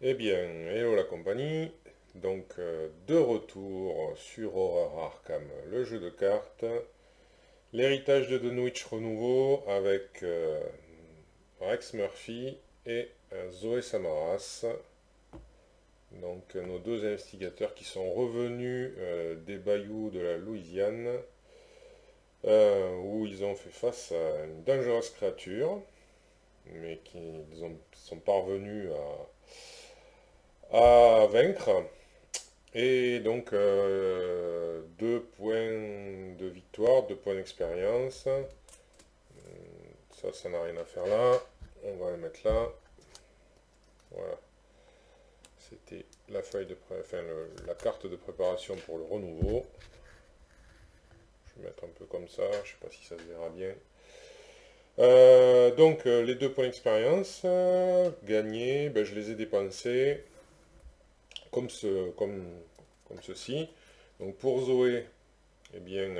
Eh bien, hello la compagnie. Donc, de retour sur Horror Arkham, le jeu de cartes. L'héritage de Dunwich renouveau avec Rex Murphy et Zoé Samaras. Donc, nos deux investigateurs qui sont revenus des bayous de la Louisiane, où ils ont fait face à une dangereuse créature, mais sont parvenus à vaincre. Et donc, 2 points de victoire, 2 points d'expérience. Ça n'a rien à faire là. On va le mettre là. Voilà. C'était la feuille de enfin, la carte de préparation pour le renouveau. Je vais mettre un peu comme ça. Je ne sais pas si ça se verra bien. Donc, les 2 points d'expérience gagnés, ben, je les ai dépensés comme ceci. Donc, pour Zoé, eh bien,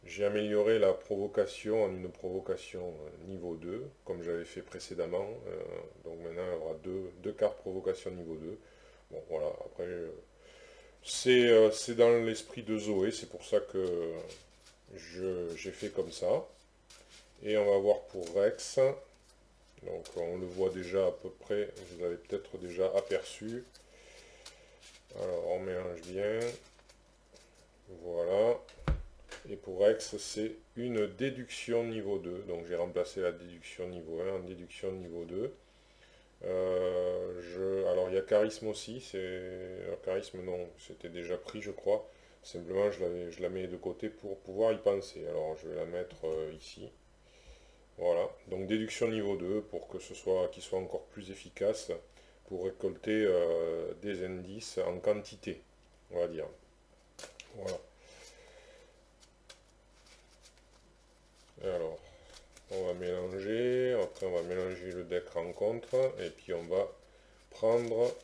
j'ai amélioré la provocation en une provocation niveau 2, comme j'avais fait précédemment. Donc maintenant, il y aura deux cartes provocation niveau 2. Bon, voilà, après, c'est dans l'esprit de Zoé, c'est pour ça que j'ai fait comme ça. Et on va voir pour Rex. Donc on le voit déjà à peu près, vous l'avez peut-être déjà aperçu. Alors on mélange bien. Voilà. Et pour Rex, c'est une déduction niveau 2. Donc j'ai remplacé la déduction niveau 1 en déduction niveau 2. Alors il y a charisme aussi. Charisme non, c'était déjà pris je crois. Simplement je la mets de côté pour pouvoir y penser. Alors je vais la mettre ici. Voilà. Donc déduction niveau 2 pour que qu'il soit encore plus efficace pour récolter des indices en quantité, on va dire. Voilà. Alors, on va mélanger, après on va mélanger le deck rencontre, et puis on va prendre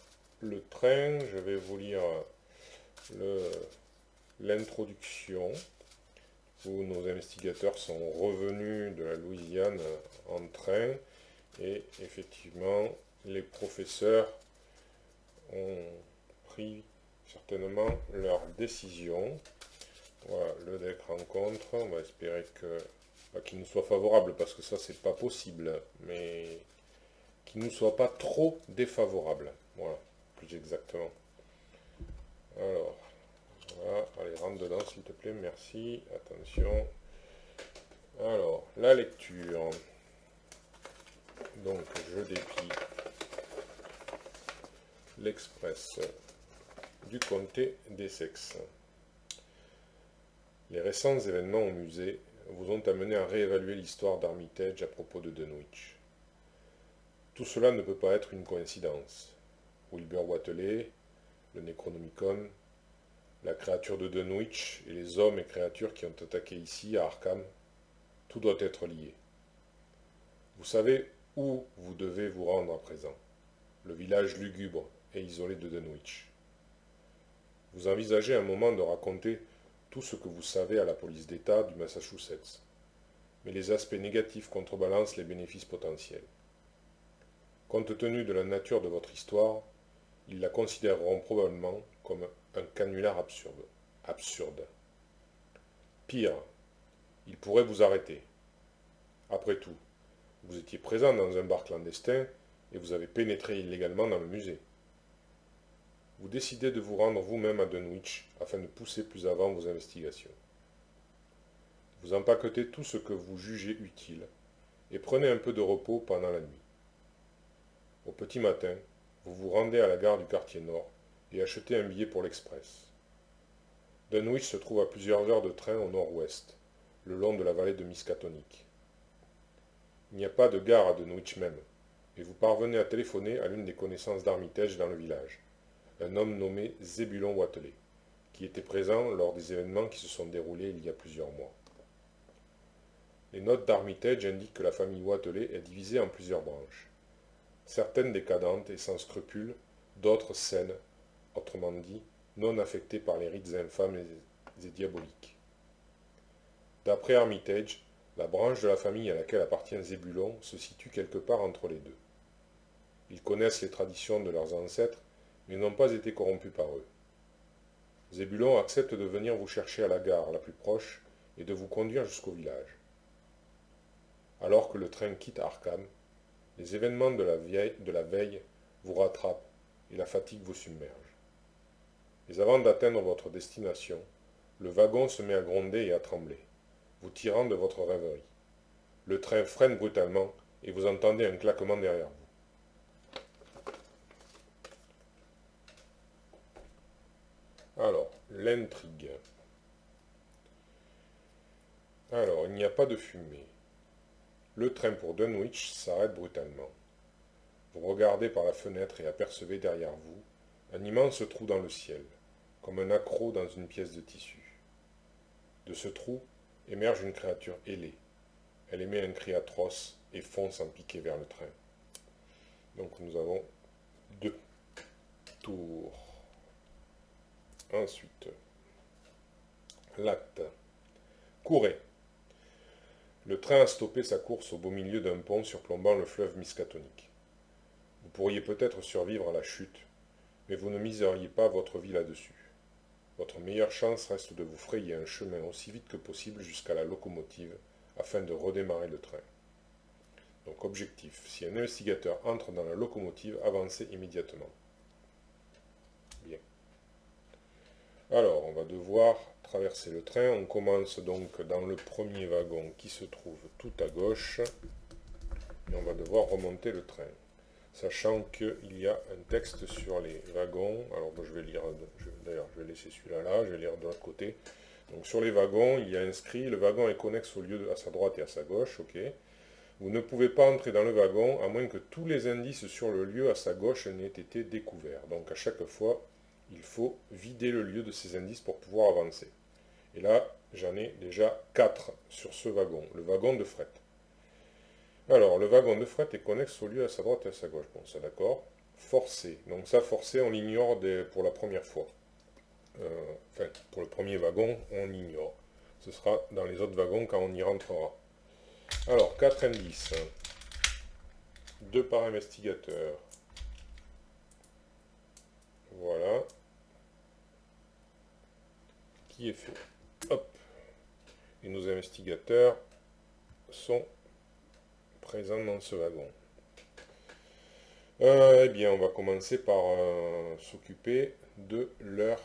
le train. Je vais vous lire l'introduction, où nos investigateurs sont revenus de la Louisiane en train, et effectivement, les professeurs ont pris certainement leur décision. Voilà, le deck rencontre, on va espérer qu'il nous soit favorable, parce que ça c'est pas possible, mais qu'il ne nous soit pas trop défavorable. Voilà, plus exactement. Alors, voilà, allez, rentre dedans s'il te plaît, merci, attention. Alors, la lecture. Donc, je déplie l'Express du comté d'Essex. Les récents événements au musée vous ont amené à réévaluer l'histoire d'Armitage à propos de Dunwich. Tout cela ne peut pas être une coïncidence. Wilbur Whateley, le Necronomicon, la créature de Dunwich et les hommes et créatures qui ont attaqué ici, à Arkham, tout doit être lié. Vous savez où vous devez vous rendre à présent. Le village lugubre et isolé de Dunwich. Vous envisagez un moment de raconter tout ce que vous savez à la police d'État du Massachusetts. Mais les aspects négatifs contrebalancent les bénéfices potentiels. Compte tenu de la nature de votre histoire, ils la considéreront probablement comme un canular absurde. Absurde. Pire, ils pourraient vous arrêter. Après tout, vous étiez présent dans un bar clandestin et vous avez pénétré illégalement dans le musée. Vous décidez de vous rendre vous-même à Dunwich afin de pousser plus avant vos investigations. Vous empaquetez tout ce que vous jugez utile et prenez un peu de repos pendant la nuit. Au petit matin, vous vous rendez à la gare du quartier nord et achetez un billet pour l'express. Dunwich se trouve à plusieurs heures de train au nord-ouest, le long de la vallée de Miskatonic. Il n'y a pas de gare à Dunwich même, et vous parvenez à téléphoner à l'une des connaissances d'Armitage dans le village, un homme nommé Zébulon Whateley, qui était présent lors des événements qui se sont déroulés il y a plusieurs mois. Les notes d'Armitage indiquent que la famille Whateley est divisée en plusieurs branches. Certaines décadentes et sans scrupules, d'autres saines, autrement dit, non affectées par les rites infâmes et diaboliques. D'après Armitage, la branche de la famille à laquelle appartient Zébulon se situe quelque part entre les deux. Ils connaissent les traditions de leurs ancêtres, mais n'ont pas été corrompus par eux. Zébulon accepte de venir vous chercher à la gare la plus proche et de vous conduire jusqu'au village. Alors que le train quitte Arkham, les événements de la veille vous rattrapent et la fatigue vous submerge. Mais avant d'atteindre votre destination, le wagon se met à gronder et à trembler, vous tirant de votre rêverie. Le train freine brutalement et vous entendez un claquement derrière vous. Alors, l'intrigue. Alors, il n'y a pas de fumée. Le train pour Dunwich s'arrête brutalement. Vous regardez par la fenêtre et apercevez derrière vous un immense trou dans le ciel, comme un accroc dans une pièce de tissu. De ce trou émerge une créature ailée. Elle émet un cri atroce et fonce en piqué vers le train. Donc nous avons 2 tours. Ensuite, l'acte. Courez. Le train a stoppé sa course au beau milieu d'un pont surplombant le fleuve Miskatonic. Vous pourriez peut-être survivre à la chute, mais vous ne miseriez pas votre vie là-dessus. Votre meilleure chance reste de vous frayer un chemin aussi vite que possible jusqu'à la locomotive, afin de redémarrer le train. Donc objectif, si un investigateur entre dans la locomotive, avancez immédiatement. Bien. Alors, on va devoir traverser le train. On commence donc dans le premier wagon qui se trouve tout à gauche. Et on va devoir remonter le train. Sachant qu'il y a un texte sur les wagons. Alors je vais lire, d'ailleurs je vais laisser celui-là là, je vais lire de l'autre côté. Donc sur les wagons, il y a inscrit, le wagon est connexe au lieu à sa droite et à sa gauche, ok. Vous ne pouvez pas entrer dans le wagon à moins que tous les indices sur le lieu à sa gauche n'aient été découverts. Donc à chaque fois, il faut vider le lieu de ces indices pour pouvoir avancer. Et là, j'en ai déjà 4 sur ce wagon, le wagon de fret. Alors, le wagon de fret est connexe au lieu à sa droite et à sa gauche. Bon, ça d'accord. Forcé. Donc ça, forcé, on l'ignore pour la première fois. Enfin, pour le premier wagon, on l'ignore. Ce sera dans les autres wagons quand on y rentrera. Alors, 4 indices. 2 par investigateur. Voilà. Qui est fait. Hop. Et nos investigateurs sont présents dans ce wagon. Eh bien, on va commencer par s'occuper de leur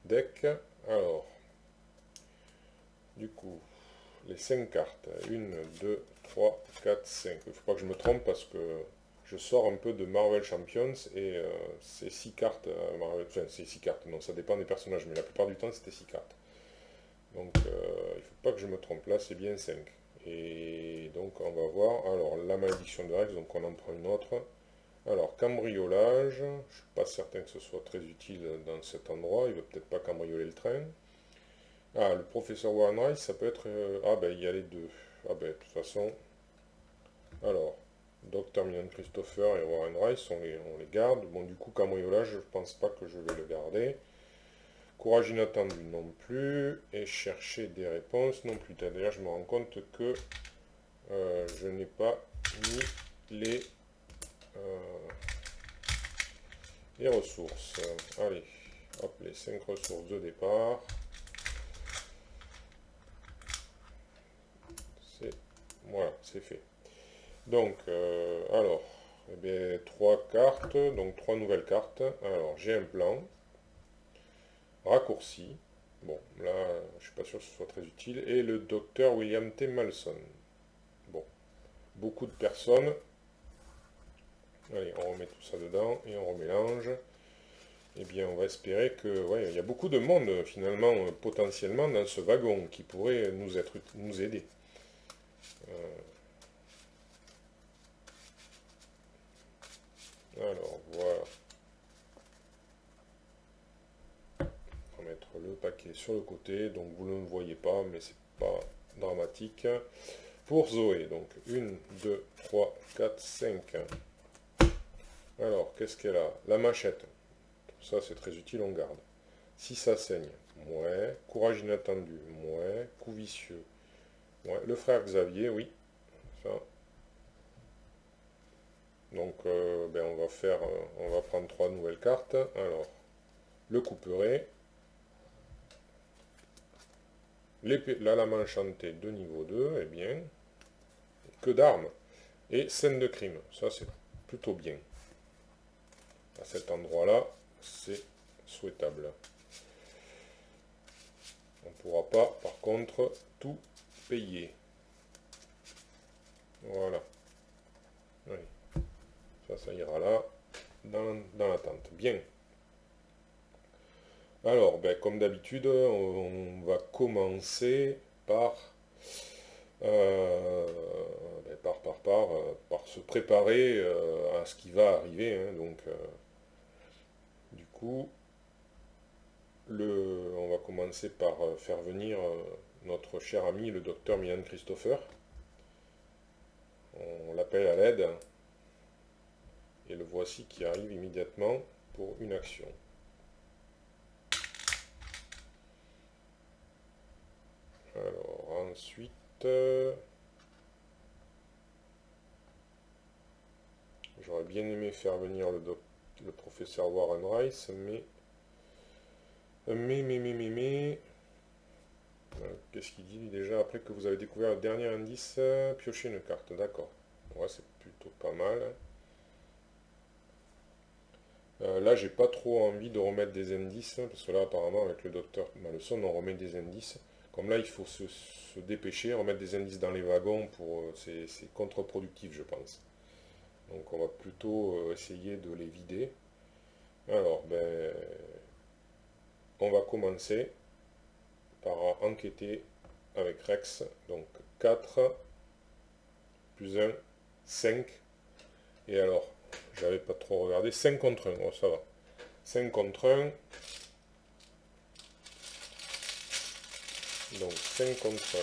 deck. Alors, du coup, les 5 cartes. 1, 2, 3, 4, 5. Il ne faut pas que je me trompe parce que je sors un peu de Marvel Champions et c'est 6 cartes. Marvel, enfin, c'est 6 cartes. Non, ça dépend des personnages, mais la plupart du temps, c'était 6 cartes. Donc, il ne faut pas que je me trompe. Là, c'est bien 5. Et donc, on va voir. Alors, la malédiction de Rex, donc on en prend une autre. Alors, cambriolage. Je ne suis pas certain que ce soit très utile dans cet endroit. Il ne va peut-être pas cambrioler le train. Ah, le professeur Warren Rice, ça peut être... ah, ben, il y a les deux. Ah, ben, de toute façon... Alors, Dr. Milan Christopher et Warren Rice, on les garde. Bon, du coup, cambriolage, je pense pas que je vais le garder. Courage inattendu non plus. Et chercher des réponses non plus. D'ailleurs, je me rends compte que je n'ai pas mis les ressources. Allez, hop, les 5 ressources de départ. Voilà, c'est fait. Donc, alors, eh bien, 3 cartes, donc 3 nouvelles cartes. Alors, j'ai un plan. Raccourci. Bon, là, je suis pas sûr que ce soit très utile. Et le docteur William T. Malson. Bon, beaucoup de personnes. Allez, on remet tout ça dedans et on remélange. Eh bien, on va espérer que... Ouais, il y a beaucoup de monde, finalement, potentiellement, dans ce wagon qui pourrait nous aider. Alors, voilà. On va mettre le paquet sur le côté. Donc, vous ne le voyez pas, mais c'est pas dramatique. Pour Zoé, donc 1, 2, 3, 4, 5. Alors, qu'est-ce qu'elle a? La machette. Ça, c'est très utile, on garde. Si ça saigne, ouais. Courage inattendu, ouais. Coup vicieux, ouais. Le frère Xavier, oui. Ça, Donc ben, on va prendre 3 nouvelles cartes. Alors, le couperet, la lame enchantée de niveau 2, eh bien, que d'armes. Et scène de crime, ça c'est plutôt bien. À cet endroit-là, c'est souhaitable. On ne pourra pas, par contre, tout payer. Voilà. Oui. Ça ira là, dans la tente. Bien. Alors, ben, comme d'habitude, on va commencer par, euh, ben, par se préparer à ce qui va arriver, hein. Donc, du coup, on va commencer par faire venir notre cher ami, le docteur Milan Christopher. On l'appelle à l'aide. Et le voici qui arrive immédiatement pour une action. Alors ensuite, j'aurais bien aimé faire venir le professeur Warren Rice, qu'est-ce qu'il dit déjà? Après que vous avez découvert le dernier indice, piochez une carte, d'accord. Ouais, c'est plutôt pas mal. Là, j'ai pas trop envie de remettre des indices, parce que là, apparemment, avec le docteur Malleson, on remet des indices. Comme là, il faut se dépêcher, remettre des indices dans les wagons, c'est contre-productif, je pense. Donc, on va plutôt essayer de les vider. Alors, ben, on va commencer par enquêter avec Rex. Donc, 4 plus 1, 5. Et alors, j'avais pas trop regardé, 5 contre 1, oh, ça va. 5 contre 1. Donc 5 contre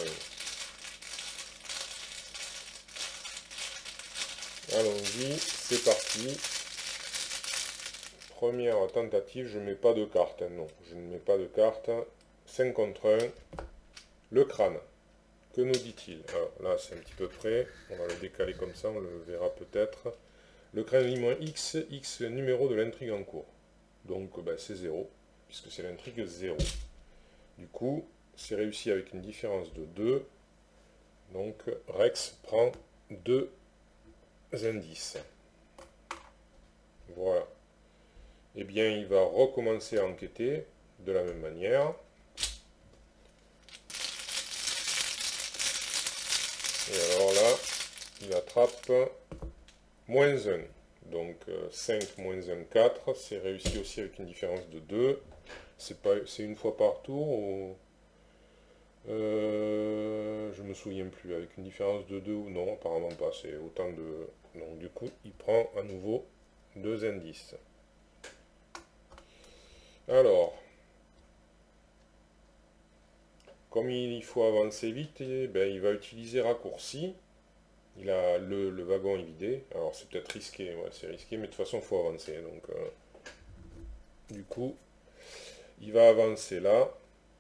1. Allons-y, c'est parti. Première tentative, je ne mets pas de carte. Hein, non, je ne mets pas de carte. 5 contre 1. Le crâne. Que nous dit-il? Alors là, c'est un petit peu près. On va le décaler comme ça, on le verra peut-être. Le crâne limon X, X numéro de l'intrigue en cours. Donc ben, c'est 0, puisque c'est l'intrigue 0. Du coup, c'est réussi avec une différence de 2. Donc Rex prend 2 indices. Voilà. Eh bien, il va recommencer à enquêter de la même manière. Et alors là, il attrape moins 1. Donc 5 moins 1, 4. C'est réussi aussi avec une différence de 2. C'est une fois par tour ou... je me souviens plus. Avec une différence de 2 ou non, apparemment pas. C'est autant de... Donc du coup, il prend à nouveau 2 indices. Alors, comme il faut avancer vite, ben, il va utiliser raccourci. Il a le wagon est vidé. Alors c'est peut-être risqué, ouais, c'est risqué, mais de toute façon il faut avancer. Donc du coup, il va avancer là.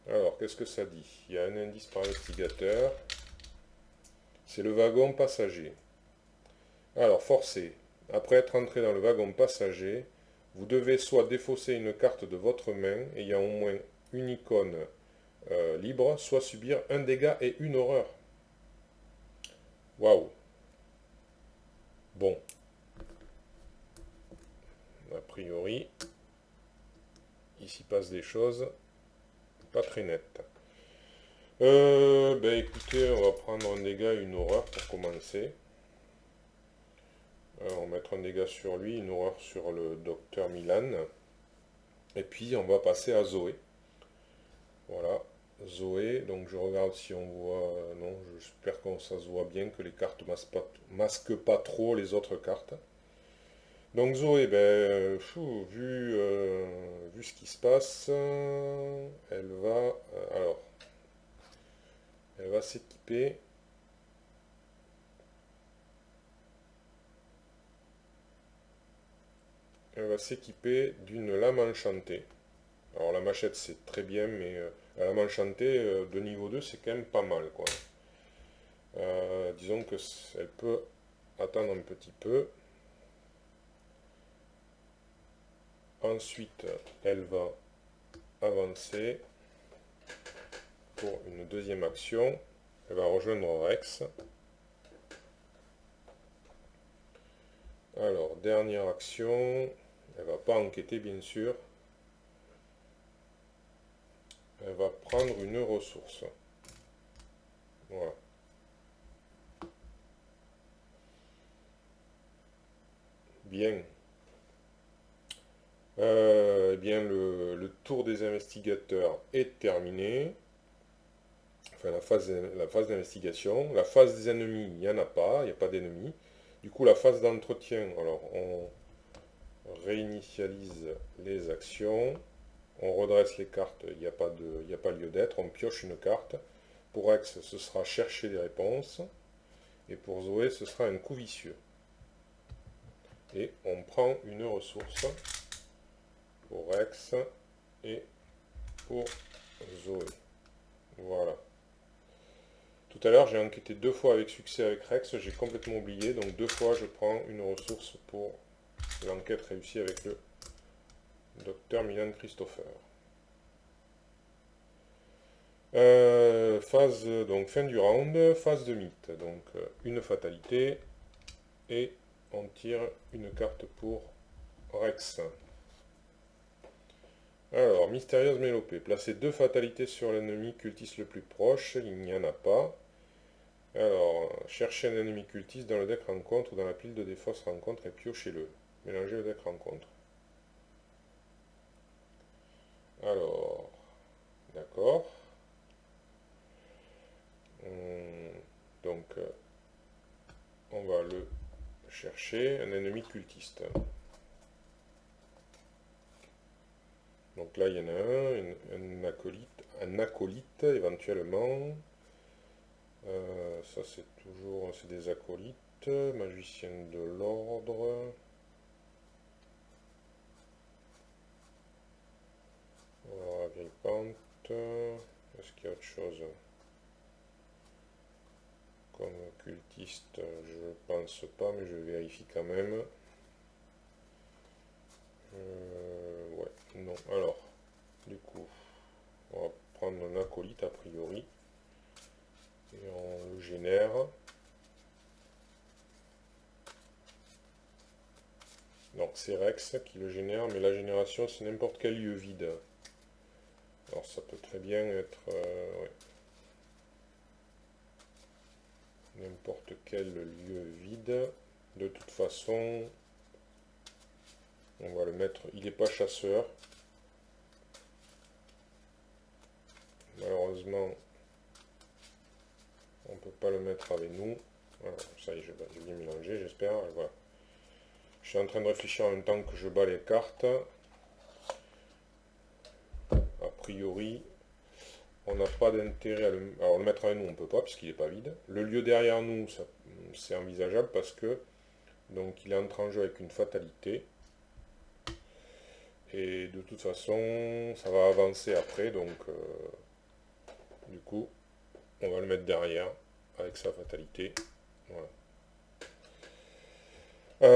Alors qu'est-ce que ça dit? Il y a un indice par investigateur. C'est le wagon passager. Alors forcé. Après être entré dans le wagon passager, vous devez soit défausser une carte de votre main ayant au moins une icône libre, soit subir un dégât et une horreur. Waouh. Bon. A priori, il s'y passe des choses pas très nettes. Ben écoutez, on va prendre un dégât et une horreur pour commencer. On va mettre un dégât sur lui, une horreur sur le docteur Milan. Et puis on va passer à Zoé. Voilà, Zoé. Donc je regarde si on voit... non, j'espère que ça se voit bien, que les cartes masquent pas trop les autres cartes. Donc Zoé, ben, vu ce qui se passe, elle va... alors, elle va s'équiper... Elle va s'équiper d'une lame enchantée. Alors la machette c'est très bien, mais la lame enchantée de niveau 2 c'est quand même pas mal, quoi. Disons que elle peut attendre un petit peu. Ensuite, elle va avancer pour une deuxième action. Elle va rejoindre Rex. Alors, dernière action. Elle va pas enquêter, bien sûr. Elle va prendre une ressource. Voilà. Bien. Eh bien, le tour des investigateurs est terminé. Enfin, la phase d'investigation. La phase des ennemis, il n'y en a pas. Il n'y a pas d'ennemis. Du coup, la phase d'entretien. Alors, on réinitialise les actions. On redresse les cartes. Il n'y a pas lieu d'être. On pioche une carte. Pour Rex, ce sera chercher les réponses. Et pour Zoé, ce sera un coup vicieux. Et on prend une ressource pour Rex et pour Zoé. Voilà. Tout à l'heure, j'ai enquêté 2 fois avec succès avec Rex, j'ai complètement oublié, donc 2 fois je prends une ressource pour l'enquête réussie avec le docteur Milan Christopher. Phase, donc fin du round, phase de mythe, donc une fatalité, et on tire une carte pour Rex. Alors, mystérieuse mélopée. Placez 2 fatalités sur l'ennemi cultiste le plus proche. Il n'y en a pas. Alors, cherchez un ennemi cultiste dans le deck rencontre ou dans la pile de des fausses rencontres et piochez-le. Mélangez le deck rencontre. Alors, d'accord. Donc, on va le chercher. Un ennemi cultiste. Donc là, il y en a un acolyte éventuellement. Ça, c'est des acolytes. Magicienne de l'ordre. Alors, agrippante. Est-ce qu'il y a autre chose comme cultiste? Je pense pas, mais je vérifie quand même. Ouais, non. Alors, du coup, on va prendre un acolyte a priori. Et on le génère. Donc c'est Rex qui le génère, mais la génération c'est n'importe quel lieu vide. Alors ça peut très bien être ouais. N'importe quel lieu vide. De toute façon, on va le mettre. Il n'est pas chasseur. Malheureusement, on ne peut pas le mettre avec nous. Voilà, ça y est, j'ai bien mélangé, j'espère. Voilà. Je suis en train de réfléchir en même temps que je bats les cartes. A priori, on n'a pas d'intérêt à le... Alors, le mettre avec nous, on ne peut pas, puisqu'il n'est pas vide. Le lieu derrière nous, c'est envisageable, parce que... Donc, il entre en jeu avec une fatalité. Et de toute façon, ça va avancer après, donc... du coup, on va le mettre derrière, avec sa fatalité. Voilà.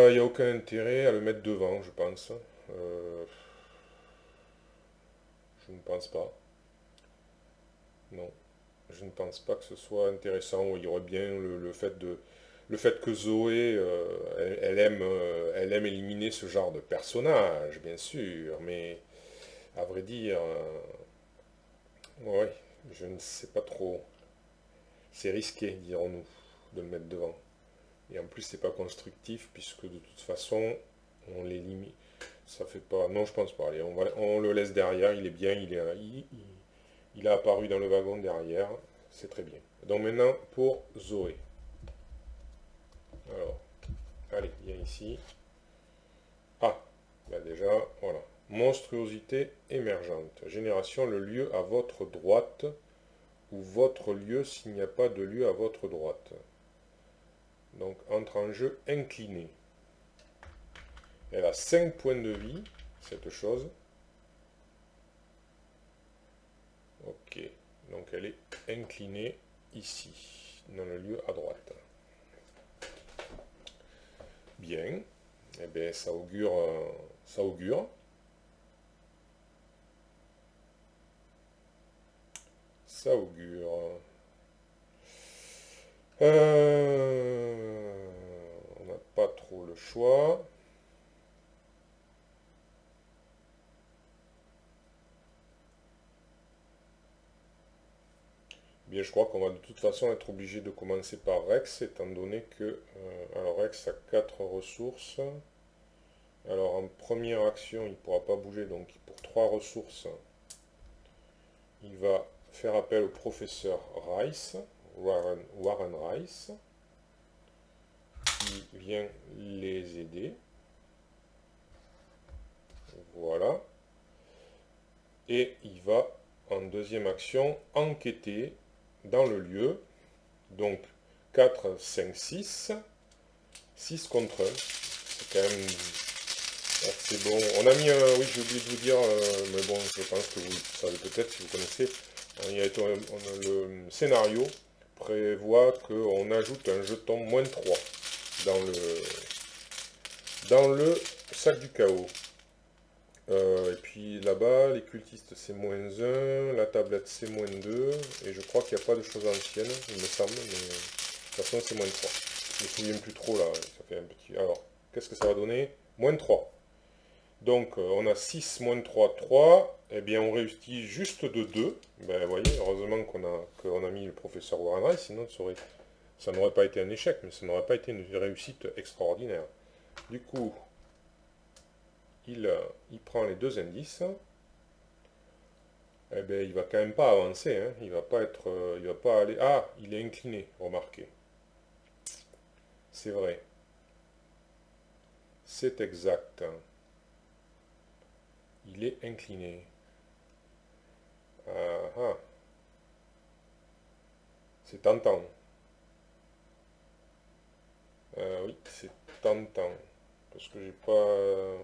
Il n'y a aucun intérêt à le mettre devant, je pense. Je ne pense pas. Non. Je ne pense pas que ce soit intéressant. Il y aurait bien le fait que Zoé, elle aime éliminer ce genre de personnage, bien sûr. Mais, à vrai dire, ouais, je ne sais pas trop. C'est risqué, dirons-nous, de le mettre devant. Et en plus, c'est pas constructif, puisque de toute façon, on l'élimine. Ça fait pas... Non, je pense pas. Allez, on le laisse derrière, il est bien, il a apparu dans le wagon derrière. C'est très bien. Donc maintenant, pour Zoé. Alors, allez, viens ici. Ah, là déjà, voilà. Monstruosité émergente. Génération, le lieu à votre droite, ou votre lieu s'il n'y a pas de lieu à votre droite. Donc, entre en jeu incliné. Elle a 5 points de vie, cette chose. Ok, donc elle est inclinée ici, dans le lieu à droite. Bien, eh bien ça augure, ça augure. Ça augure. On n'a pas trop le choix. Bien, je crois qu'on va de toute façon être obligé de commencer par Rex, étant donné que alors Rex a 4 ressources. Alors en première action, il ne pourra pas bouger, donc pour 3 ressources, il va faire appel au professeur Rice, Warren Rice, qui vient les aider. Voilà. Et il va, en deuxième action, enquêter dans le lieu. Donc 4, 5, 6. 6 contre 1. C'est quand même assez bon. On a mis un... Oui, j'ai oublié de vous dire, mais bon, je pense que vous savez peut-être si vous connaissez. Le scénario prévoit qu'on ajoute un jeton -3 dans le sac du chaos. Et puis là-bas, les cultistes c'est -1, la tablette c'est -2, et je crois qu'il n'y a pas de choses anciennes, il me semble, mais de toute façon c'est -3. Je me souviens plus trop là, ça fait un petit... Alors, qu'est-ce que ça va donner? -3. Donc on a 6, -3, 3, et bien on réussit juste de 2. Ben vous voyez, heureusement qu'on a mis le professeur Warren Rice, sinon ça n'aurait pas été un échec, mais ça n'aurait pas été une réussite extraordinaire. Du coup, il prend les 2 indices. Eh bien, il va quand même pas avancer, hein. Il va pas être, il va pas aller... Ah, il est incliné, remarquez. C'est vrai. C'est exact. Il est incliné. Ah, ah. C'est tentant. Oui, c'est tentant. Parce que j'ai pas...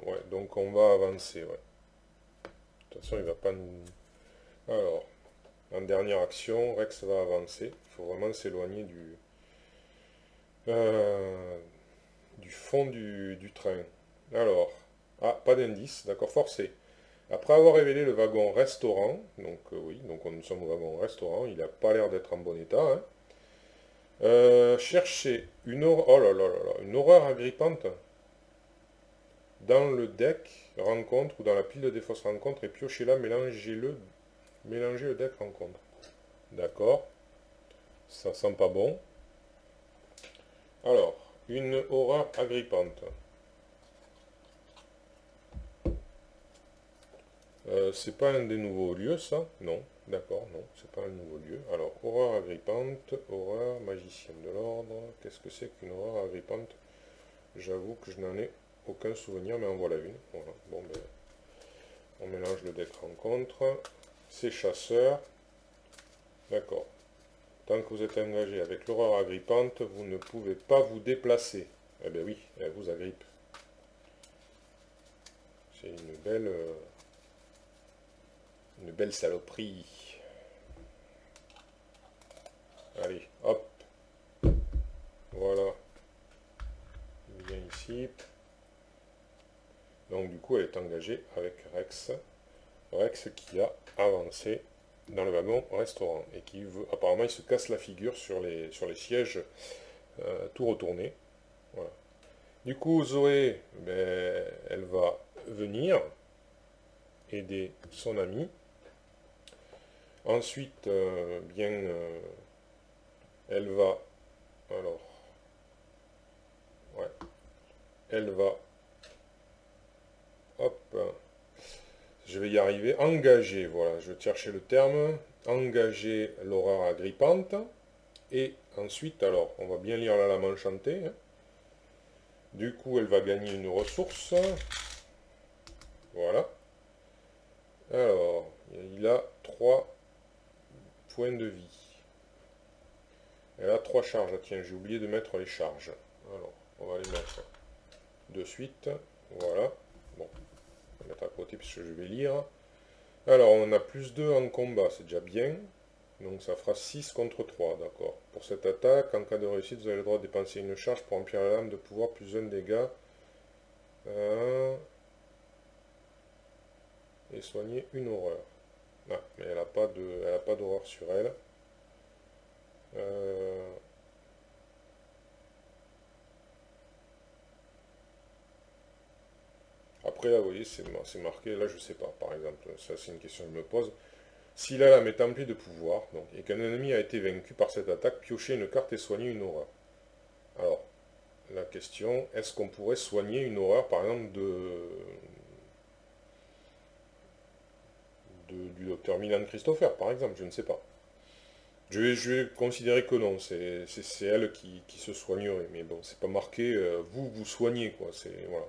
Ouais, donc on va avancer, ouais. De toute façon, il va pas nous... Alors, en dernière action, Rex va avancer. Il faut vraiment s'éloigner du fond du train. Alors, ah, pas d'indice, d'accord, forcé. Après avoir révélé le wagon restaurant, donc oui, donc nous sommes au wagon restaurant, il n'a pas l'air d'être en bon état, hein. Cherchez oh là là là là, une horreur agrippante dans le deck rencontre ou dans la pile de fausses rencontres et piochez-la, mélangez le deck rencontre. D'accord, ça sent pas bon. Alors, une horreur agrippante. C'est pas un des nouveaux lieux, ça? Non, d'accord, non, c'est pas un nouveau lieu. Alors, horreur agrippante, horreur magicienne de l'ordre. Qu'est-ce que c'est qu'une horreur agrippante? J'avoue que je n'en ai aucun souvenir, mais en voilà une. Voilà. Bon, ben, on mélange le deck rencontre. C'est chasseur. D'accord. Tant que vous êtes engagé avec l'horreur agrippante, vous ne pouvez pas vous déplacer. Eh bien oui, elle vous agrippe. C'est une belle saloperie. Allez, hop. Voilà. Il vient ici. Donc du coup, elle est engagée avec Rex. Rex qui a avancé dans le wagon restaurant et qui veut, apparemment, il se casse la figure sur les sièges tout retournés. Voilà. Du coup, Zoé, ben, elle va venir aider son ami. Ensuite, elle va, alors, ouais, elle va, hop, je vais y arriver, engager, voilà, je vais chercher le terme, engager l'horreur agrippante, et ensuite, alors, on va bien lire la lame enchantée, hein. Du coup, elle va gagner une ressource, voilà. Alors, il a 3 points de vie. Elle a 3 charges. Ah, tiens, j'ai oublié de mettre les charges. Alors, on va les mettre de suite. Voilà. Bon, on va mettre à côté puisque je vais lire. Alors, on a +2 en combat, c'est déjà bien. Donc ça fera 6 contre 3, d'accord. Pour cette attaque, en cas de réussite, vous avez le droit de dépenser une charge pour remplir la lame de pouvoir +1 dégâts. Et soigner une horreur. Ah, mais elle a pas d'horreur sur elle. Euh, Après, là, vous voyez, c'est marqué, là, je sais pas, par exemple. Ça, c'est une question que je me pose. S'il a la métamplée de pouvoir, donc, et qu'un ennemi a été vaincu par cette attaque, piochez une carte et soignez une horreur. Alors, la question, est-ce qu'on pourrait soigner une horreur, par exemple, du docteur Milan Christopher, par exemple, je ne sais pas. Je vais considérer que non, c'est elle qui se soignerait, mais bon, c'est pas marqué, vous vous soignez, quoi, c'est, voilà.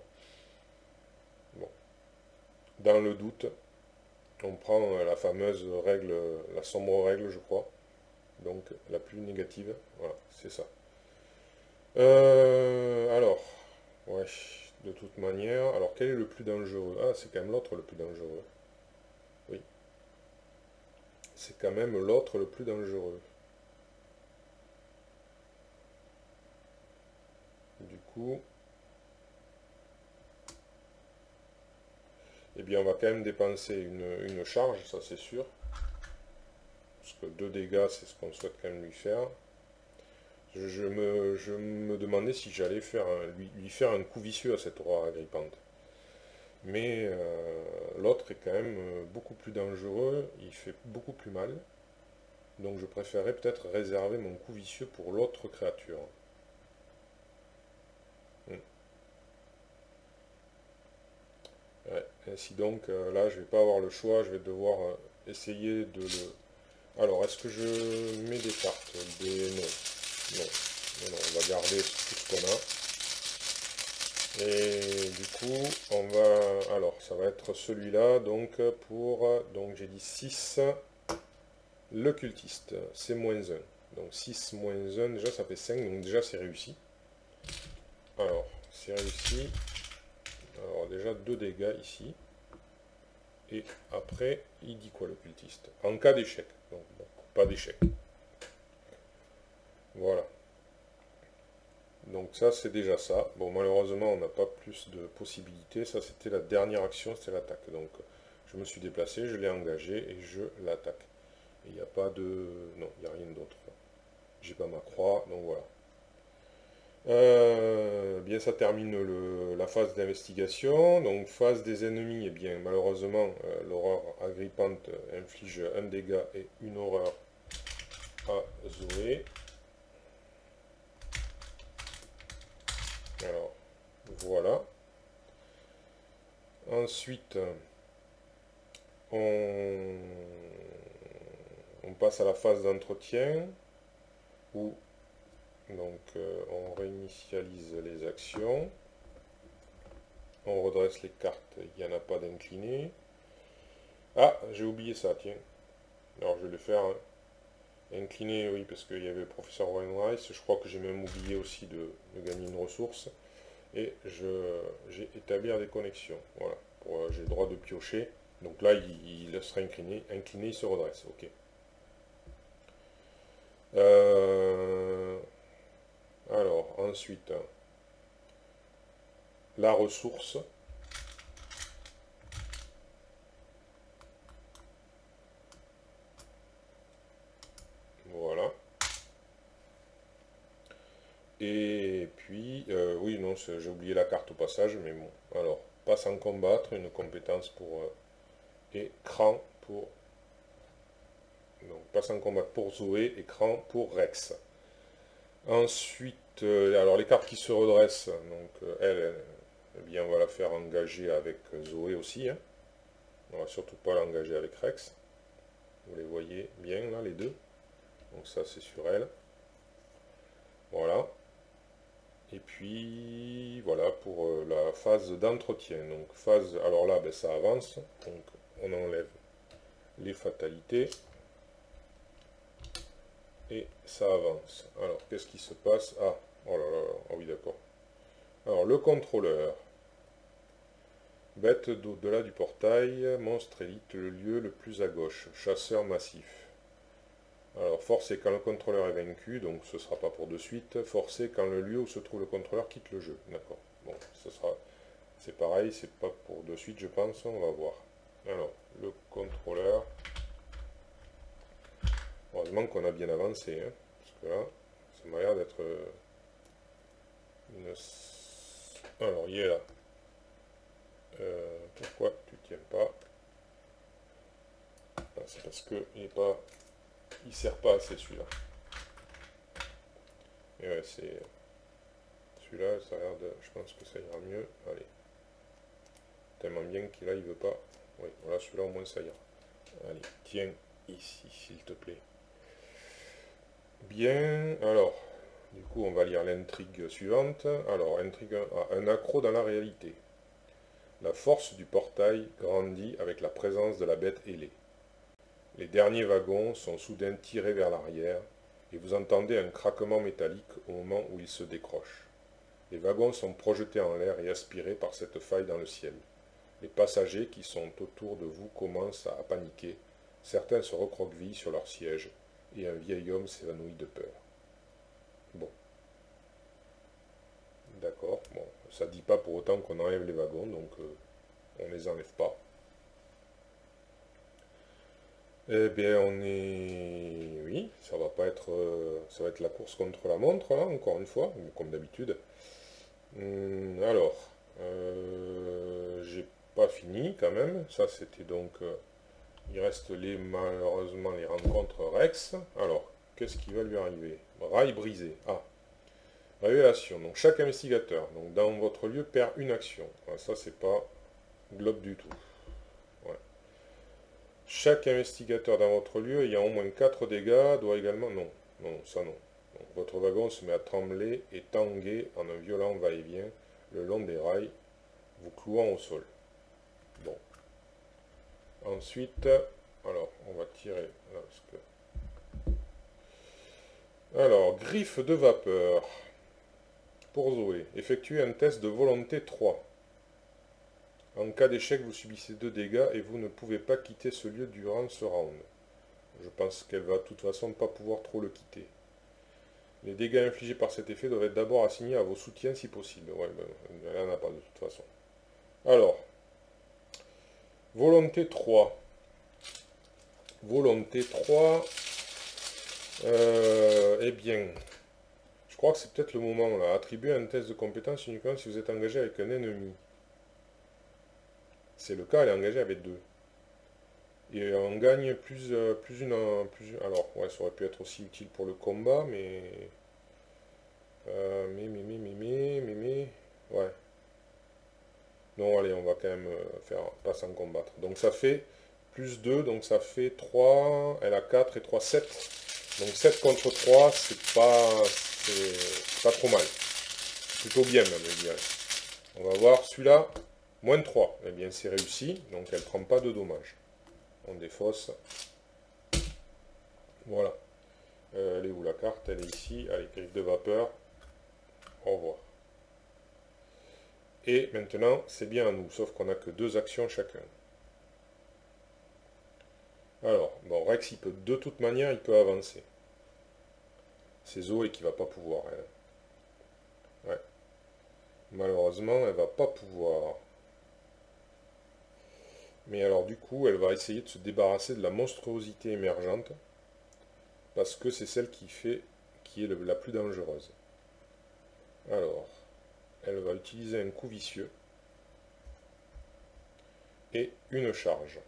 Bon. Dans le doute, on prend la fameuse règle, la sombre règle, je crois, donc la plus négative, voilà, c'est ça. Alors, ouais, de toute manière, alors quel est le plus dangereux? Ah, c'est quand même l'autre le plus dangereux. Oui, c'est quand même l'autre le plus dangereux. Du coup, eh bien, on va quand même dépenser une charge, ça c'est sûr. Parce que 2 dégâts, c'est ce qu'on souhaite quand même lui faire. Je me demandais si j'allais lui faire un coup vicieux à cette aurore agrippante. Mais l'autre est quand même beaucoup plus dangereux, il fait beaucoup plus mal. Donc je préférerais peut-être réserver mon coup vicieux pour l'autre créature. Hmm. Ouais. Ainsi donc, là, je vais pas avoir le choix, je vais devoir essayer de le... Alors, est-ce que je mets des cartes? Non. Non. Non, non, on va garder tout ce qu'on a. Et du coup, on va... Alors, ça va être celui-là, donc, pour... Donc, j'ai dit 6. Le cultiste, c'est -1. Donc 6 -1, déjà ça fait 5, donc déjà c'est réussi. Alors, c'est réussi. Alors déjà 2 dégâts ici. Et après, il dit quoi le cultiste? En cas d'échec. Donc bon, pas d'échec. Voilà. Donc ça c'est déjà ça. Bon malheureusement on n'a pas plus de possibilités. Ça c'était la dernière action, c'était l'attaque. Donc je me suis déplacé, je l'ai engagé et je l'attaque. Il n'y a pas de... Non, il n'y a rien d'autre. J'ai pas ma croix, donc voilà. Bien ça termine la phase d'investigation. Donc phase des ennemis, et bien malheureusement l'horreur agrippante inflige un dégât et une horreur à Zoé. Alors voilà. Ensuite on, on passe à la phase d'entretien où donc on réinitialise les actions. On redresse les cartes, il n'y en a pas d'incliné. Ah, j'ai oublié ça, tiens. Alors je vais le faire. Hein. Incliné, oui, parce qu'il y avait le professeur Wainwright. Je crois que j'ai même oublié aussi de gagner une ressource. Et j'ai établir des connexions. Voilà. J'ai le droit de piocher. Donc là, il sera incliné. Incliné, il se redresse. Ok. Alors, ensuite, la ressource. Voilà. Et puis, oui, non, j'ai oublié la carte au passage, mais bon. Alors, passe en combattre, une compétence pour écran pour... Donc, passe en combattre pour Zoé, écran pour Rex. Ensuite, alors les cartes qui se redressent, donc eh bien, on va la faire engager avec Zoé aussi. Hein. On va surtout pas l'engager avec Rex. Vous les voyez bien là, les deux. Donc ça, c'est sur elle. Voilà. Et puis voilà pour la phase d'entretien. Donc phase, alors là ben, ça avance, donc on enlève les fatalités et ça avance. Alors qu'est-ce qui se passe? Ah, oh là là, oh oui d'accord. Alors le contrôleur, bête d'au-delà du portail, monstre élite, le lieu le plus à gauche, chasseur massif. Alors forcé quand le contrôleur est vaincu, donc ce ne sera pas pour de suite, forcé quand le lieu où se trouve le contrôleur quitte le jeu. D'accord, bon, ce sera... C'est pareil, c'est pas pour de suite, je pense, on va voir. Alors, le contrôleur, Heureusement qu'on a bien avancé, hein, parce que là, ça m'a l'air d'être une... Alors, il est là. Pourquoi tu tiens pas? Ah, c'est parce que il sert pas assez celui-là. Et ouais, c'est celui-là, ça a l'air de... Je pense que ça ira mieux. Allez. Tellement bien qu'il là, il veut pas. Oui, voilà, celui-là au moins ça ira. Allez, tiens ici, s'il te plaît. Bien, alors, du coup, on va lire l'intrigue suivante. Alors, intrigue 1, un accroc dans la réalité. La force du portail grandit avec la présence de la bête ailée. Les derniers wagons sont soudain tirés vers l'arrière, et vous entendez un craquement métallique au moment où ils se décrochent. Les wagons sont projetés en l'air et aspirés par cette faille dans le ciel. Les passagers qui sont autour de vous commencent à paniquer, certains se recroquevillent sur leur siège, et un vieil homme s'évanouit de peur. Bon. D'accord, bon, ça dit pas pour autant qu'on enlève les wagons, donc on les enlève pas. Eh bien, on est... Oui, ça va pas être... ça va être la course contre la montre, là, encore une fois, comme d'habitude. Alors, j'ai pas fini quand même. Ça, c'était donc... il reste malheureusement les rencontres Rex. Alors, qu'est-ce qui va lui arriver? Rail brisé. Ah, révélation. Donc, chaque investigateur donc, dans votre lieu perd une action. Ah, ça, c'est pas globe du tout. Ouais. Chaque investigateur dans votre lieu ayant au moins 4 dégâts doit également... Non, non, ça non. Donc, votre wagon se met à trembler et tanguer en un violent va-et-vient le long des rails, vous clouant au sol. Bon. Ensuite, alors, on va tirer... Là, parce que... Alors, griffe de vapeur. Pour Zoé, effectuez un test de volonté 3. En cas d'échec, vous subissez 2 dégâts et vous ne pouvez pas quitter ce lieu durant ce round. Je pense qu'elle va de toute façon pas pouvoir trop le quitter. Les dégâts infligés par cet effet doivent être d'abord assignés à vos soutiens si possible. Ouais, ben, elle n'en a pas de toute façon. Alors, volonté 3. Volonté 3. Eh bien, je crois que c'est peut-être le moment là. Attribuer un test de compétence uniquement si vous êtes engagé avec un ennemi. C'est le cas, elle est engagée avec 2. Et on gagne plus une... alors, ouais, ça aurait pu être aussi utile pour le combat, mais... Ouais. Non, allez, on va quand même faire pas sans combattre. Donc ça fait plus 2, donc ça fait 3. Elle a 4 et 3, 7. Donc 7 contre 3, c'est pas trop mal. Plutôt bien même, je dirais. On va voir celui-là, moins 3. Eh bien, c'est réussi, donc elle prend pas de dommages. On défausse. Voilà. Elle est où la carte? Elle est ici. Allez, griffe de vapeur. Au revoir. Et maintenant, c'est bien à nous, sauf qu'on n'a que 2 actions chacun. Alors, bon, Rex, il peut, de toute manière, il peut avancer. C'est Zoé qui va pas pouvoir, elle. Ouais. Malheureusement, elle va pas pouvoir. Mais alors, du coup, elle va essayer de se débarrasser de la monstruosité émergente, parce que c'est celle qui est la plus dangereuse. Alors, elle va utiliser un coup vicieux et une charge.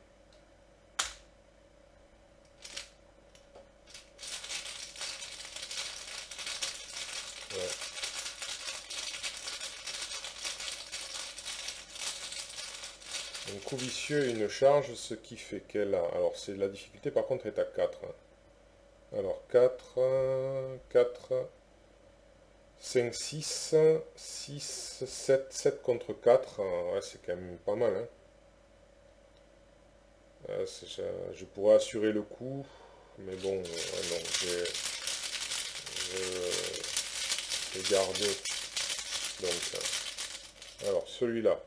Ouais. Un coup vicieux et une charge, ce qui fait qu'elle a... Alors, c'est la difficulté par contre est à 4. Alors, 4, 4, 5, 6, 6, 7, 7 contre 4. Ouais, c'est quand même pas mal. Hein. Je pourrais assurer le coup, mais bon, non, je vais garder. Donc, alors, celui-là.